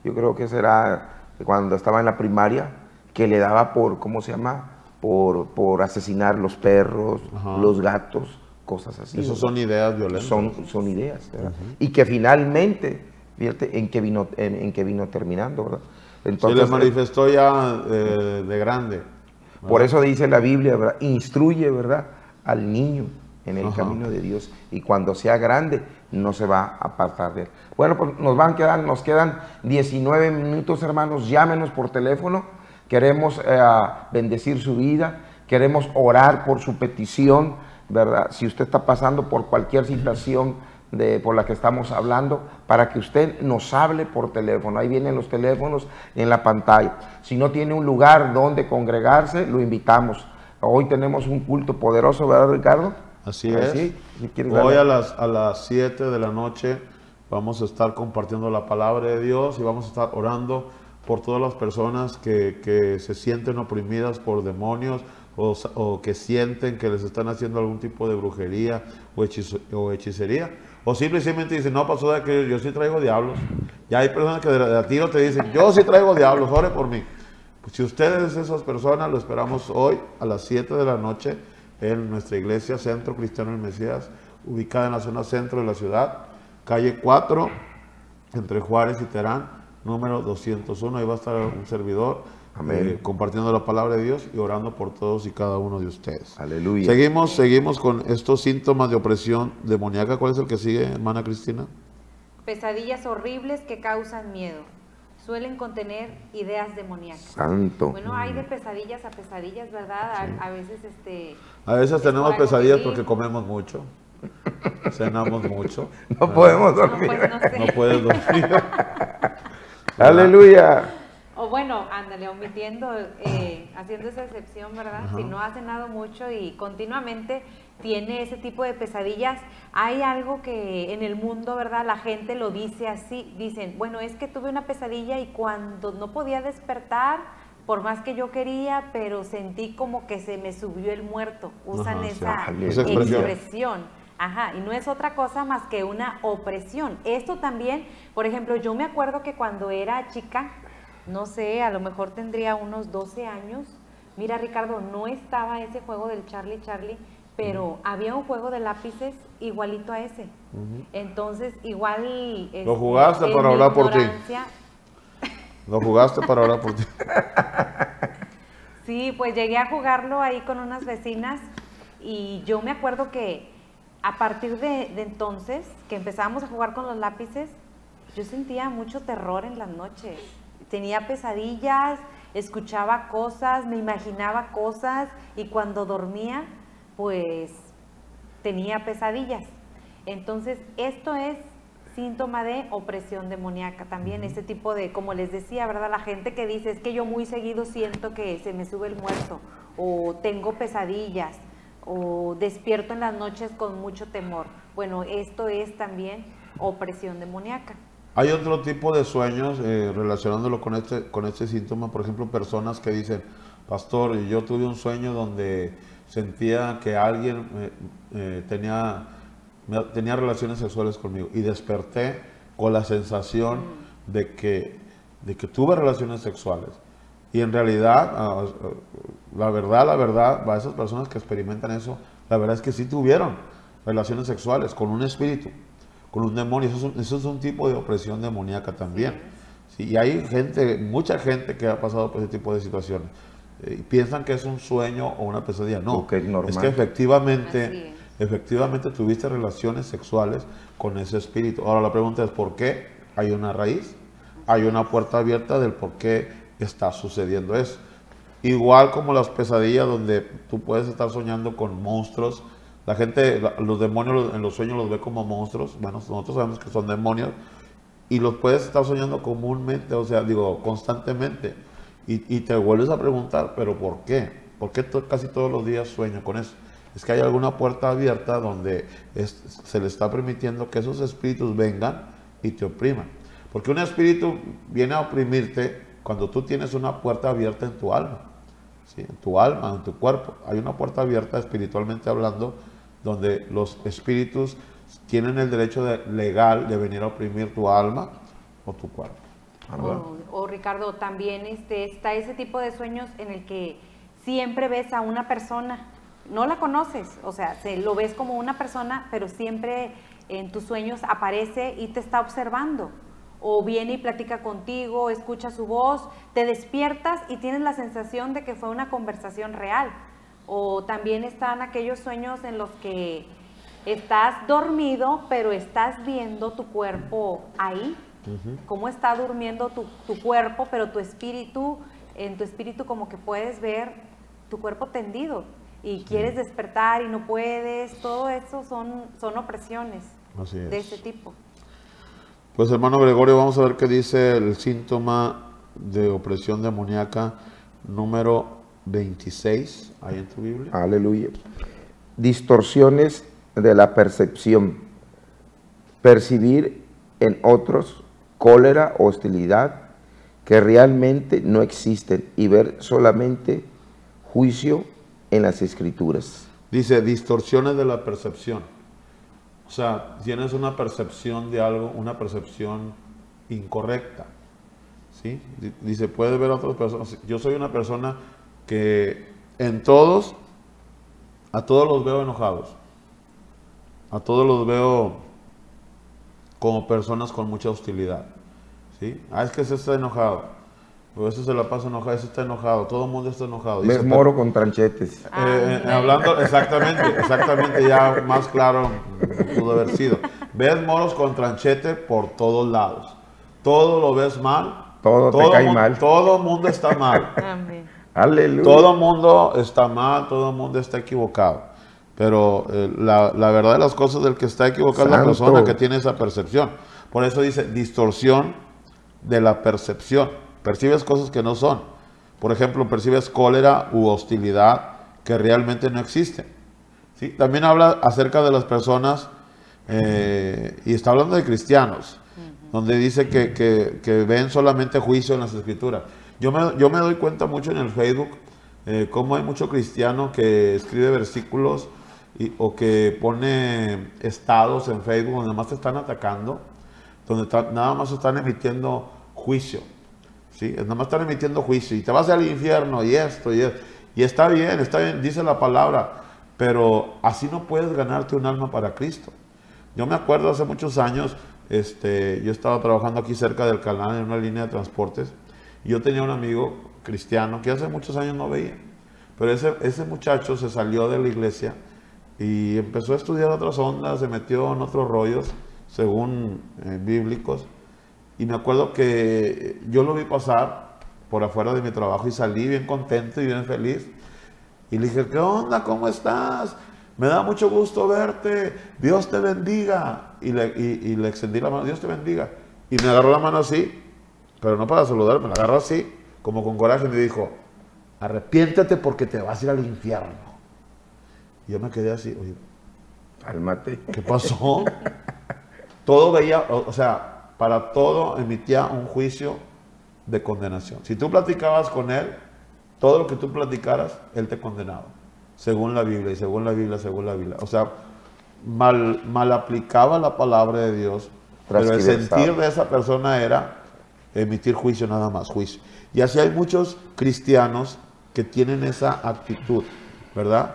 yo creo que será cuando estaba en la primaria, que le daba por, ¿cómo se llama? Por asesinar los perros, los gatos, cosas así. Esas son ideas violentas. Son ideas, ¿verdad? Y que finalmente, fíjate, en qué vino terminando, ¿verdad? Entonces, se le manifestó ya de grande, ¿verdad? Por eso dice la Biblia, ¿verdad? Instruye, ¿verdad?, al niño en el camino de Dios, y cuando sea grande no se va a apartar de él. Bueno, pues nos quedan 19 minutos, hermanos. Llámenos por teléfono. Queremos bendecir su vida, queremos orar por su petición, ¿verdad? Si usted está pasando por cualquier situación por la que estamos hablando, para que usted nos hable por teléfono. Ahí vienen los teléfonos en la pantalla. Si no tiene un lugar donde congregarse, lo invitamos. Hoy tenemos un culto poderoso, ¿verdad, Ricardo? Así es. Si Hoy a las 7 de la noche vamos a estar compartiendo la palabra de Dios y vamos a estar orando por todas las personas que se sienten oprimidas por demonios o que sienten que les están haciendo algún tipo de brujería o hechicería. O simplemente dicen, no, pasó de que yo sí traigo diablos. Ya hay personas que de tiro te dicen, yo sí traigo diablos, ore por mí. Pues si ustedes esas personas, lo esperamos hoy a las 7 de la noche en nuestra iglesia Centro Cristiano del Mesías, ubicada en la zona centro de la ciudad, calle 4, entre Juárez y Terán, número 201. Ahí va a estar un servidor compartiendo la palabra de Dios y orando por todos y cada uno de ustedes. Aleluya. Seguimos con estos síntomas de opresión demoníaca. ¿Cuál es el que sigue, hermana Cristina? Pesadillas horribles que causan miedo. Suelen contener ideas demoníacas. Santo. Bueno, hay de pesadillas a pesadillas, ¿verdad? Sí. A veces tenemos pesadillas porque comemos mucho, cenamos mucho. No podemos dormir. No puedes dormir. Aleluya. O bueno, ándale, omitiendo, haciendo esa excepción, ¿verdad? Si no ha cenado mucho y continuamente tiene ese tipo de pesadillas, hay algo que en el mundo, ¿verdad?, la gente lo dice así, dicen, bueno, es que tuve una pesadilla y cuando no podía despertar, por más que yo quería, pero sentí como que se me subió el muerto. Usan esa expresión. Ajá, y no es otra cosa más que una opresión. Esto también, por ejemplo, yo me acuerdo que cuando era chica, no sé, a lo mejor tendría unos 12 años. Mira, Ricardo, no estaba ese juego del Charlie, pero había un juego de lápices igualito a ese. Entonces, igual... Lo jugaste para orar por ti. Lo jugaste para orar por ti. Sí, pues llegué a jugarlo ahí con unas vecinas y yo me acuerdo que a partir de entonces, que empezábamos a jugar con los lápices, yo sentía mucho terror en las noches. Tenía pesadillas, escuchaba cosas, me imaginaba cosas y cuando dormía, pues tenía pesadillas. Entonces, esto es síntoma de opresión demoníaca también, ese tipo de, como les decía, ¿verdad? La gente que dice, es que yo muy seguido siento que se me sube el muerto, o tengo pesadillas, o despierto en las noches con mucho temor. Bueno, esto es también opresión demoníaca. Hay otro tipo de sueños relacionándolo con este síntoma, por ejemplo, personas que dicen, pastor, yo tuve un sueño donde sentía que alguien tenía relaciones sexuales conmigo y desperté con la sensación de que tuve relaciones sexuales. Y en realidad, la verdad, para esas personas que experimentan eso, la verdad es que sí tuvieron relaciones sexuales con un espíritu, con un demonio. Eso es un tipo de opresión demoníaca también. Sí, y hay mucha gente que ha pasado por ese tipo de situaciones. Y piensan que es un sueño o una pesadilla. No, es normal. Es que efectivamente tuviste relaciones sexuales con ese espíritu. Ahora la pregunta es, ¿por qué? Hay una raíz, hay una puerta abierta del por qué está sucediendo eso. Igual como las pesadillas donde tú puedes estar soñando con monstruos. La gente, los demonios en los sueños los ve como monstruos. Bueno, nosotros sabemos que son demonios. Y los puedes estar soñando comúnmente, o sea, constantemente. Y te vuelves a preguntar, ¿pero por qué? ¿Por qué casi todos los días sueño con eso? Es que hay alguna puerta abierta donde se le está permitiendo que esos espíritus vengan y te opriman. Porque un espíritu viene a oprimirte cuando tú tienes una puerta abierta en tu alma. ¿Sí? En tu alma, en tu cuerpo. Hay una puerta abierta espiritualmente hablando donde los espíritus tienen el derecho legal de venir a oprimir tu alma o tu cuerpo. O Ricardo, también está ese tipo de sueños en el que siempre ves a una persona, no la conoces, o sea, lo ves como una persona, pero siempre en tus sueños aparece y te está observando. O viene y platica contigo, escucha su voz, te despiertas y tienes la sensación de que fue una conversación real. O también están aquellos sueños en los que estás dormido, pero estás viendo tu cuerpo ahí. Cómo está durmiendo tu cuerpo, pero en tu espíritu como que puedes ver tu cuerpo tendido y quieres despertar y no puedes. Todo eso son opresiones de ese tipo. Pues hermano Gregorio, vamos a ver qué dice el síntoma de opresión demoníaca número 26, ahí en tu Biblia. Aleluya. Distorsiones de la percepción. Percibir en otros cólera o hostilidad que realmente no existen y ver solamente juicio en las Escrituras. Dice, distorsiones de la percepción. O sea, tienes una percepción de algo, una percepción incorrecta. ¿Sí? Dice, puedes ver a otras personas. Yo soy una persona que a todos los veo enojados. A todos los veo como personas con mucha hostilidad. ¿Sí? Es que ese está enojado. O ese se la pasa enojado, ese está enojado. Todo el mundo está enojado. Ves moro con tranchetes. Hablando, exactamente, ya más claro pudo haber sido. Ves moros con tranchete por todos lados. Todo lo ves mal. Todo te cae mal. Todo el mundo está mal. Amén. Aleluya. Todo el mundo está mal, todo el mundo está equivocado. Pero la verdad de las cosas del que está equivocado es la persona que tiene esa percepción. Por eso dice distorsión de la percepción. Percibes cosas que no son. Por ejemplo, percibes cólera u hostilidad que realmente no existen. ¿Sí? También habla acerca de las personas, y está hablando de cristianos, donde dice que ven solamente juicio en las Escrituras. Yo me doy cuenta mucho en el Facebook, cómo hay mucho cristiano que escribe versículos o que pone estados en Facebook donde nada más te están atacando, donde nada más están emitiendo juicio. ¿Sí? Nada más están emitiendo juicio y te vas al infierno y esto y está bien, dice la palabra, pero así no puedes ganarte un alma para Cristo. Yo me acuerdo hace muchos años, yo estaba trabajando aquí cerca del canal en una línea de transportes y yo tenía un amigo cristiano que hace muchos años no veía, pero ese muchacho se salió de la iglesia y empezó a estudiar otras ondas, se metió en otros rollos, según bíblicos. Y me acuerdo que yo lo vi pasar por afuera de mi trabajo y salí bien contento y bien feliz. Y le dije, ¿qué onda? ¿Cómo estás? Me da mucho gusto verte. Dios te bendiga. Y le extendí la mano, Dios te bendiga. Y me agarró la mano así, pero no para saludarme, la agarró así, como con coraje, y me dijo, arrepiéntete porque te vas a ir al infierno. Y yo me quedé así, oye, cálmate. ¿qué pasó? todo veía, o sea, para todo emitía un juicio de condenación. Si tú platicabas con él, todo lo que tú platicaras, él te condenaba, según la Biblia, y según la Biblia, según la Biblia. O sea, mal aplicaba la palabra de Dios, pero el sentir de esa persona era emitir juicio nada más, juicio. Y así hay muchos cristianos que tienen esa actitud, ¿verdad?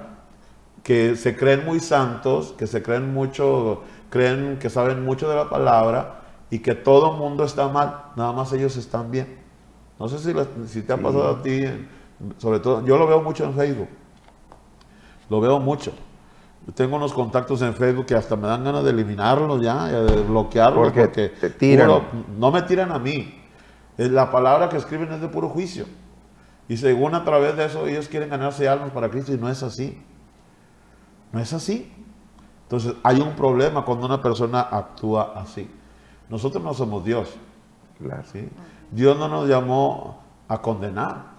Que se creen muy santos, que se creen mucho, creen que saben mucho de la palabra y que todo el mundo está mal, nada más ellos están bien. No sé si te ha pasado a ti, sobre todo, yo lo veo mucho en Facebook, lo veo mucho. Tengo unos contactos en Facebook que hasta me dan ganas de eliminarlos ya, de bloquearlos, porque te tiran. No me tiran a mí. La palabra que escriben es de puro juicio. Y según a través de eso ellos quieren ganarse almas para Cristo y no es así. No es así. Entonces hay un problema cuando una persona actúa así. Nosotros no somos Dios. Claro. ¿Sí? Dios no nos llamó a condenar.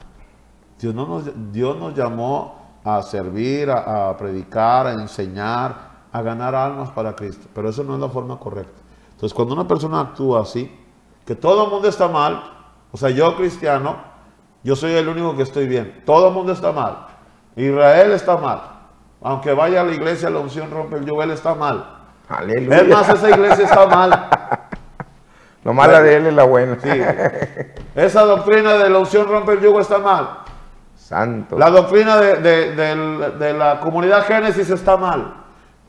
Dios nos llamó a servir, a predicar, a enseñar, a ganar almas para Cristo. Pero eso no es la forma correcta. Entonces cuando una persona actúa así, que todo el mundo está mal, o sea, yo cristiano, yo soy el único que estoy bien. Todo el mundo está mal. Israel está mal. Aunque vaya a la iglesia, la unción rompe el yugo, él está mal. Aleluya. Es más, esa iglesia está mal. Lo mala de él es la buena. Sí. Esa doctrina de la unción rompe el yugo está mal. Santo. La doctrina de la comunidad Génesis está mal.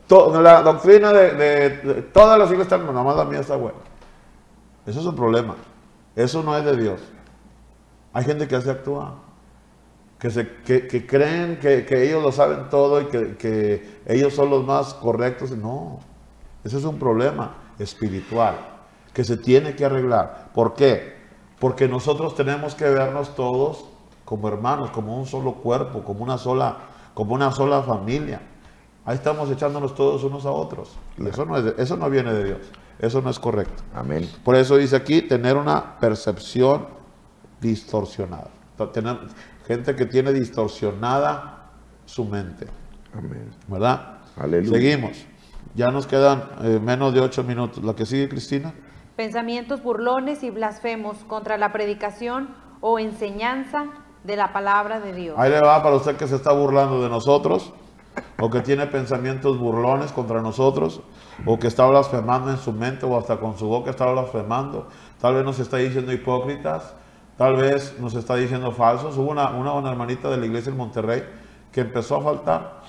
La doctrina de todas las iglesias están mal. Nada más la mía está buena. Eso es un problema. Eso no es de Dios. Hay gente que así actúa. Que creen que ellos lo saben todo y que ellos son los más correctos. No. Ese es un problema espiritual que se tiene que arreglar. ¿Por qué? Porque nosotros tenemos que vernos todos como hermanos, como un solo cuerpo, como una sola familia. Ahí estamos echándonos todos unos a otros. Y eso no viene de Dios. Eso no es correcto. Amén. Por eso dice aquí, tener una percepción distorsionada. Tener gente que tiene distorsionada su mente. Amén. ¿Verdad? Aleluya. Seguimos. Ya nos quedan menos de 8 minutos. ¿La que sigue, Cristina? Pensamientos burlones y blasfemos contra la predicación o enseñanza de la palabra de Dios. Ahí le va para usted que se está burlando de nosotros, o que tiene pensamientos burlones contra nosotros, o que está blasfemando en su mente, o hasta con su boca está blasfemando. Tal vez nos está diciendo hipócritas, tal vez nos está diciendo falsos. Hubo una hermanita de la iglesia en Monterrey que empezó a faltar.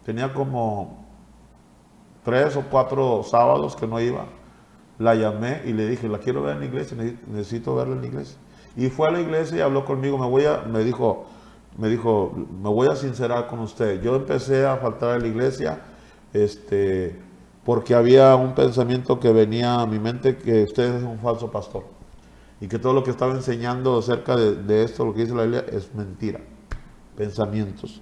Tenía como 3 o 4 sábados que no iba. La llamé y le dije, la quiero ver en la iglesia, necesito verla en la iglesia. Y fue a la iglesia y habló conmigo, me dijo, me voy a sincerar con usted. Yo empecé a faltar a la iglesia porque había un pensamiento que venía a mi mente, que usted es un falso pastor. Y que todo lo que estaba enseñando acerca de esto, lo que dice la Biblia, es mentira. Pensamientos.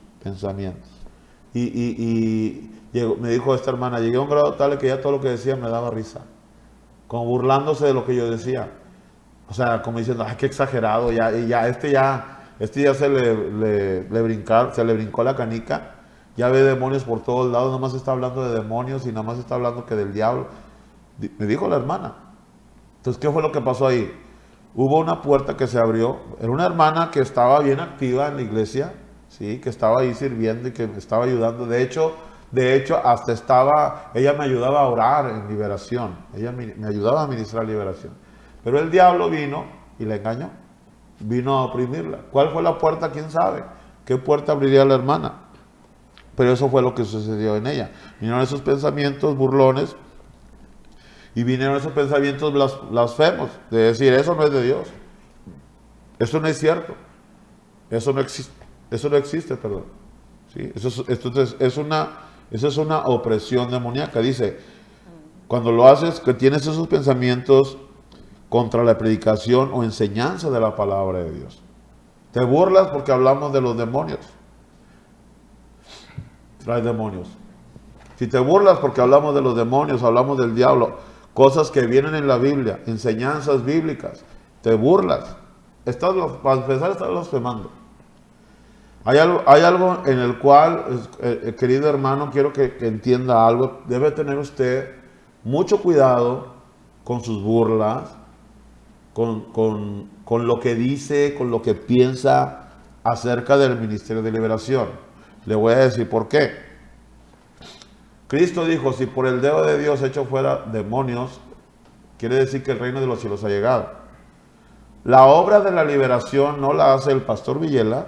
Y me dijo esta hermana, llegué a un grado tal que ya todo lo que decía me daba risa. Como burlándose de lo que yo decía. O sea, como diciendo, ay, qué exagerado, este ya se le brincó la canica, ya ve demonios por todos lados, nada más está hablando de demonios y nada más está hablando que del diablo. Me dijo la hermana. Entonces, ¿qué fue lo que pasó ahí? Hubo una puerta que se abrió, era una hermana que estaba bien activa en la iglesia, ¿sí? Que estaba ahí sirviendo y que me estaba ayudando. De hecho, hasta ella me ayudaba a orar en liberación, ella me ayudaba a ministrar liberación. Pero el diablo vino y la engañó, vino a oprimirla. ¿Cuál fue la puerta? ¿Quién sabe? ¿Qué puerta abriría la hermana? Pero eso fue lo que sucedió en ella. Vinieron esos pensamientos burlones y vinieron esos pensamientos blasfemos, de decir, eso no es de Dios, eso no es cierto, eso no existe, perdón. ¿Sí? Eso es una opresión demoníaca. Dice, cuando lo haces, que tienes esos pensamientos contra la predicación o enseñanza de la palabra de Dios. Te burlas porque hablamos de los demonios. Trae demonios. Si te burlas porque hablamos de los demonios, hablamos del diablo, cosas que vienen en la Biblia, enseñanzas bíblicas, te burlas. Para empezar, estás blasfemando. Hay algo en el cual, querido hermano, quiero que entienda algo. Debe tener usted mucho cuidado con sus burlas, con lo que dice, con lo que piensa acerca del ministerio de liberación. Le voy a decir por qué. Cristo dijo, si por el dedo de Dios echo fuera demonios, quiere decir que el reino de los cielos ha llegado. La obra de la liberación no la hace el pastor Villela,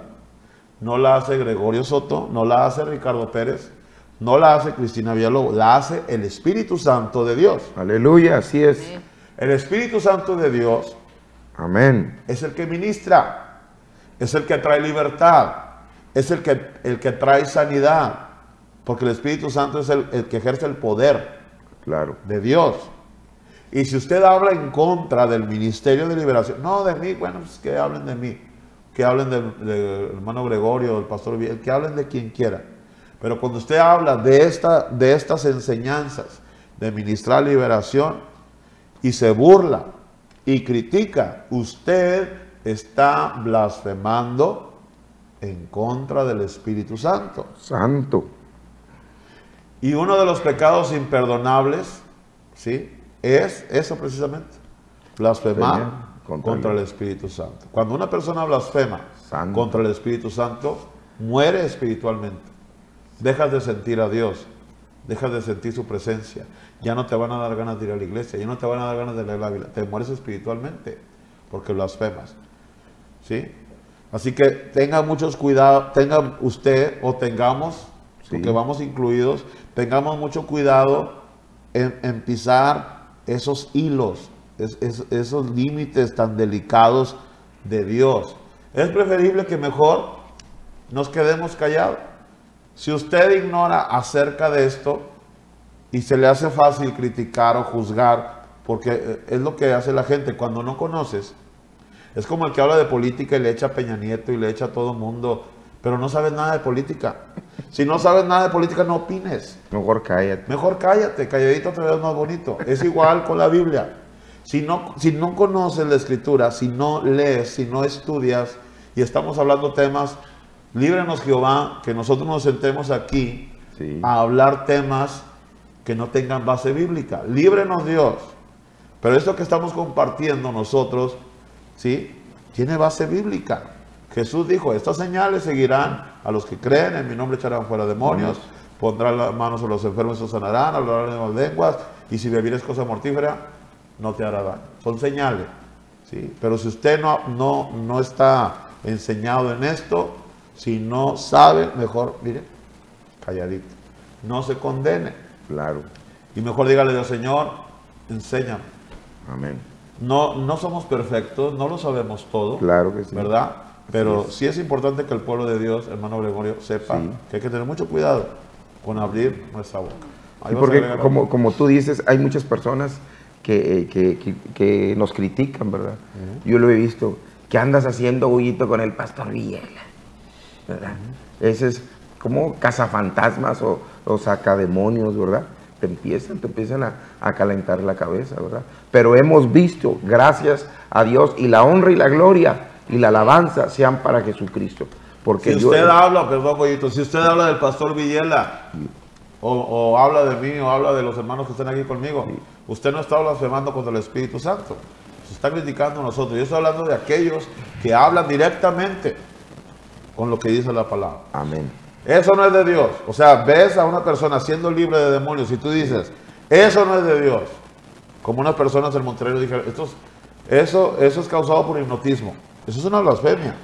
no la hace Gregorio Soto, no la hace Ricardo Pérez, no la hace Cristina Villalobos, la hace el Espíritu Santo de Dios. Aleluya, así es. El Espíritu Santo de Dios, amén, es el que ministra, es el que trae libertad, es el que trae sanidad, porque el Espíritu Santo es el que ejerce el poder, claro, de Dios. Y si usted habla en contra del ministerio de liberación, no de mí, bueno, pues que hablen de mí, que hablen del hermano Gregorio, del pastor Villela, que hablen de quien quiera. Pero cuando usted habla de estas enseñanzas de ministrar liberación y se burla y critica, usted está blasfemando en contra del Espíritu Santo. Santo. Y uno de los pecados imperdonables, ¿sí?, es eso precisamente, blasfemar contra el Espíritu Santo. Cuando una persona blasfema contra el Espíritu Santo, muere espiritualmente. Dejas de sentir a Dios, dejas de sentir su presencia. Ya no te van a dar ganas de ir a la iglesia, ya no te van a dar ganas de leer la Biblia. Te mueres espiritualmente porque blasfemas, ¿sí? Así que tenga muchos cuidados, tenga usted o tengamos, porque vamos incluidos, tengamos mucho cuidado en pisar esos hilos, esos límites tan delicados de Dios. Es preferible que mejor nos quedemos callados. Si usted ignora acerca de esto y se le hace fácil criticar o juzgar, porque es lo que hace la gente cuando no conoces, es como el que habla de política y le echa a Peña Nieto y le echa a todo mundo, pero no sabes nada de política. Si no sabes nada de política, no opines. Mejor cállate. Mejor cállate, calladito te ves más bonito. Es igual con la Biblia. Si no conoces la Escritura, si no lees, si no estudias, y estamos hablando temas, líbranos Jehová, que nosotros nos sentemos aquí a hablar temas que no tengan base bíblica. Líbrenos Dios. Pero esto que estamos compartiendo nosotros, ¿sí?, tiene base bíblica. Jesús dijo, estas señales seguirán a los que creen, en mi nombre echarán fuera demonios, pondrán las manos sobre los enfermos y los sanarán, hablarán en las lenguas, y si bebieres cosa mortífera, no te hará daño. Son señales, ¿sí? Pero si usted no está enseñado en esto, si no sabe, mejor, mire, calladito. No se condene. Claro. Y mejor dígale al Señor, enséñame. Amén. No somos perfectos, no lo sabemos todo. Claro que sí. ¿Verdad? Pero sí es importante que el pueblo de Dios, hermano Gregorio, sepa que hay que tener mucho cuidado con abrir nuestra boca. Sí, porque como tú dices, hay muchas personas que nos critican, ¿verdad? Yo lo he visto. ¿Qué andas haciendo, Huguito, con el pastor Villela? ¿Verdad? Ese es como cazafantasmas o sacademonios, ¿verdad? Te empiezan a calentar la cabeza, ¿verdad? Pero hemos visto, gracias a Dios, y la honra y la gloria y la alabanza sean para Jesucristo. Porque si usted habla, perdón, Pollito, si usted habla del pastor Villela, o habla de mí, o habla de los hermanos que están aquí conmigo, usted no está blasfemando contra el Espíritu Santo. Se está criticando a nosotros. Yo estoy hablando de aquellos que hablan directamente con lo que dice la palabra. Amén. Eso no es de Dios. O sea, ves a una persona siendo libre de demonios y tú dices, eso no es de Dios. Como unas personas en Monterrey dijeron, eso es causado por hipnotismo. Eso es una blasfemia.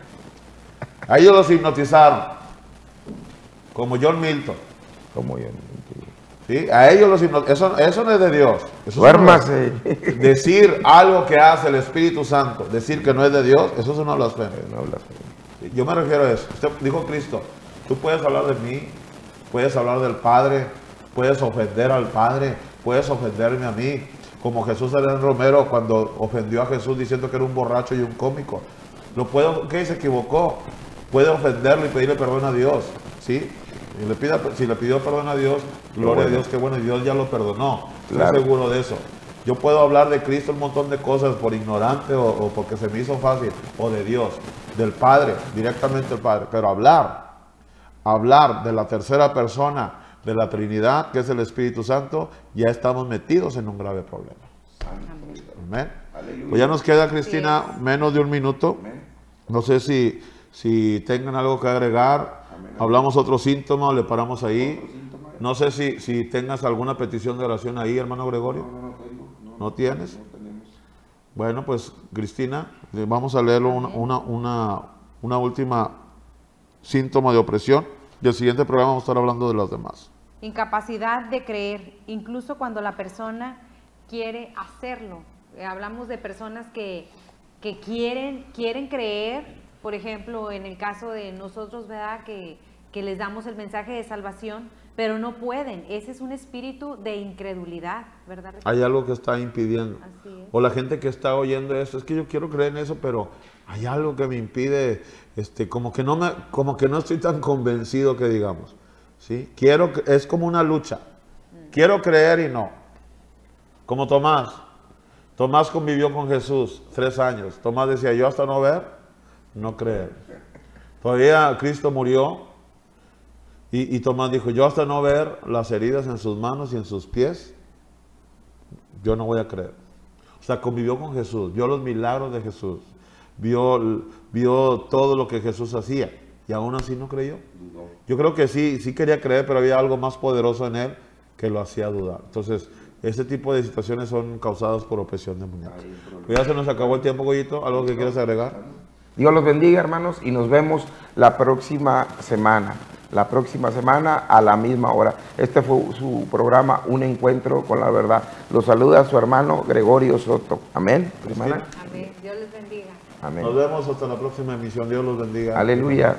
A ellos los hipnotizaron, como John Milton. Como John Milton. ¿Sí? A ellos los hipnotizaron. Eso no es de Dios. Duérmase. Decir algo que hace el Espíritu Santo, decir que no es de Dios, eso es una blasfemia. ¿Sí? Yo me refiero a eso. Usted dijo Cristo, tú puedes hablar de mí, puedes hablar del Padre, puedes ofender al Padre, puedes ofenderme a mí. Como Jesús Adrián Romero cuando ofendió a Jesús diciendo que era un borracho y un cómico. ¿Qué? Se equivocó. Puede ofenderlo y pedirle perdón a Dios, ¿sí? Si le pidió perdón a Dios, gloria a Dios, que bueno, Dios ya lo perdonó. Estoy seguro de eso. Yo puedo hablar de Cristo un montón de cosas por ignorante o porque se me hizo fácil, o de Dios, del Padre, directamente del Padre, pero hablar de la tercera persona de la Trinidad, que es el Espíritu Santo, ya estamos metidos en un grave problema. Amén. Pues ya nos queda, Cristina, menos de un minuto. No sé si tengan algo que agregar. Hablamos otro síntoma o le paramos ahí. No sé si tengas alguna petición de oración ahí, hermano Gregorio. ¿No tienes? Bueno, pues Cristina, vamos a leerlo una última síntoma de opresión. Y el siguiente programa vamos a estar hablando de los demás. Incapacidad de creer, incluso cuando la persona quiere hacerlo. Hablamos de personas que quieren creer, por ejemplo, en el caso de nosotros, ¿verdad? Que les damos el mensaje de salvación, pero no pueden. Ese es un espíritu de incredulidad, ¿verdad? Hay algo que está impidiendo. Así es. O la gente que está oyendo esto, es que yo quiero creer en eso, pero hay algo que me impide, como que no estoy tan convencido que digamos. ¿Sí? Es como una lucha. Quiero creer y no. Como Tomás. Tomás convivió con Jesús 3 años. Tomás decía, yo hasta no ver, no creer. Todavía Cristo murió. Y Tomás dijo, yo hasta no ver las heridas en sus manos y en sus pies, yo no voy a creer. O sea, convivió con Jesús, vio los milagros de Jesús, vio todo lo que Jesús hacía, y aún así no creyó. Yo creo que sí quería creer, pero había algo más poderoso en él que lo hacía dudar. Entonces, este tipo de situaciones son causadas por opresión demoníaca. Pues ya se nos acabó el tiempo, Goyito. ¿Algo que quieras agregar? Dios los bendiga, hermanos, y nos vemos la próxima semana. La próxima semana a la misma hora. Este fue su programa, Un Encuentro con la Verdad. Los saluda su hermano Gregorio Soto. Amén. Amén. Dios les bendiga. Amén. Nos vemos hasta la próxima emisión. Dios los bendiga. Aleluya.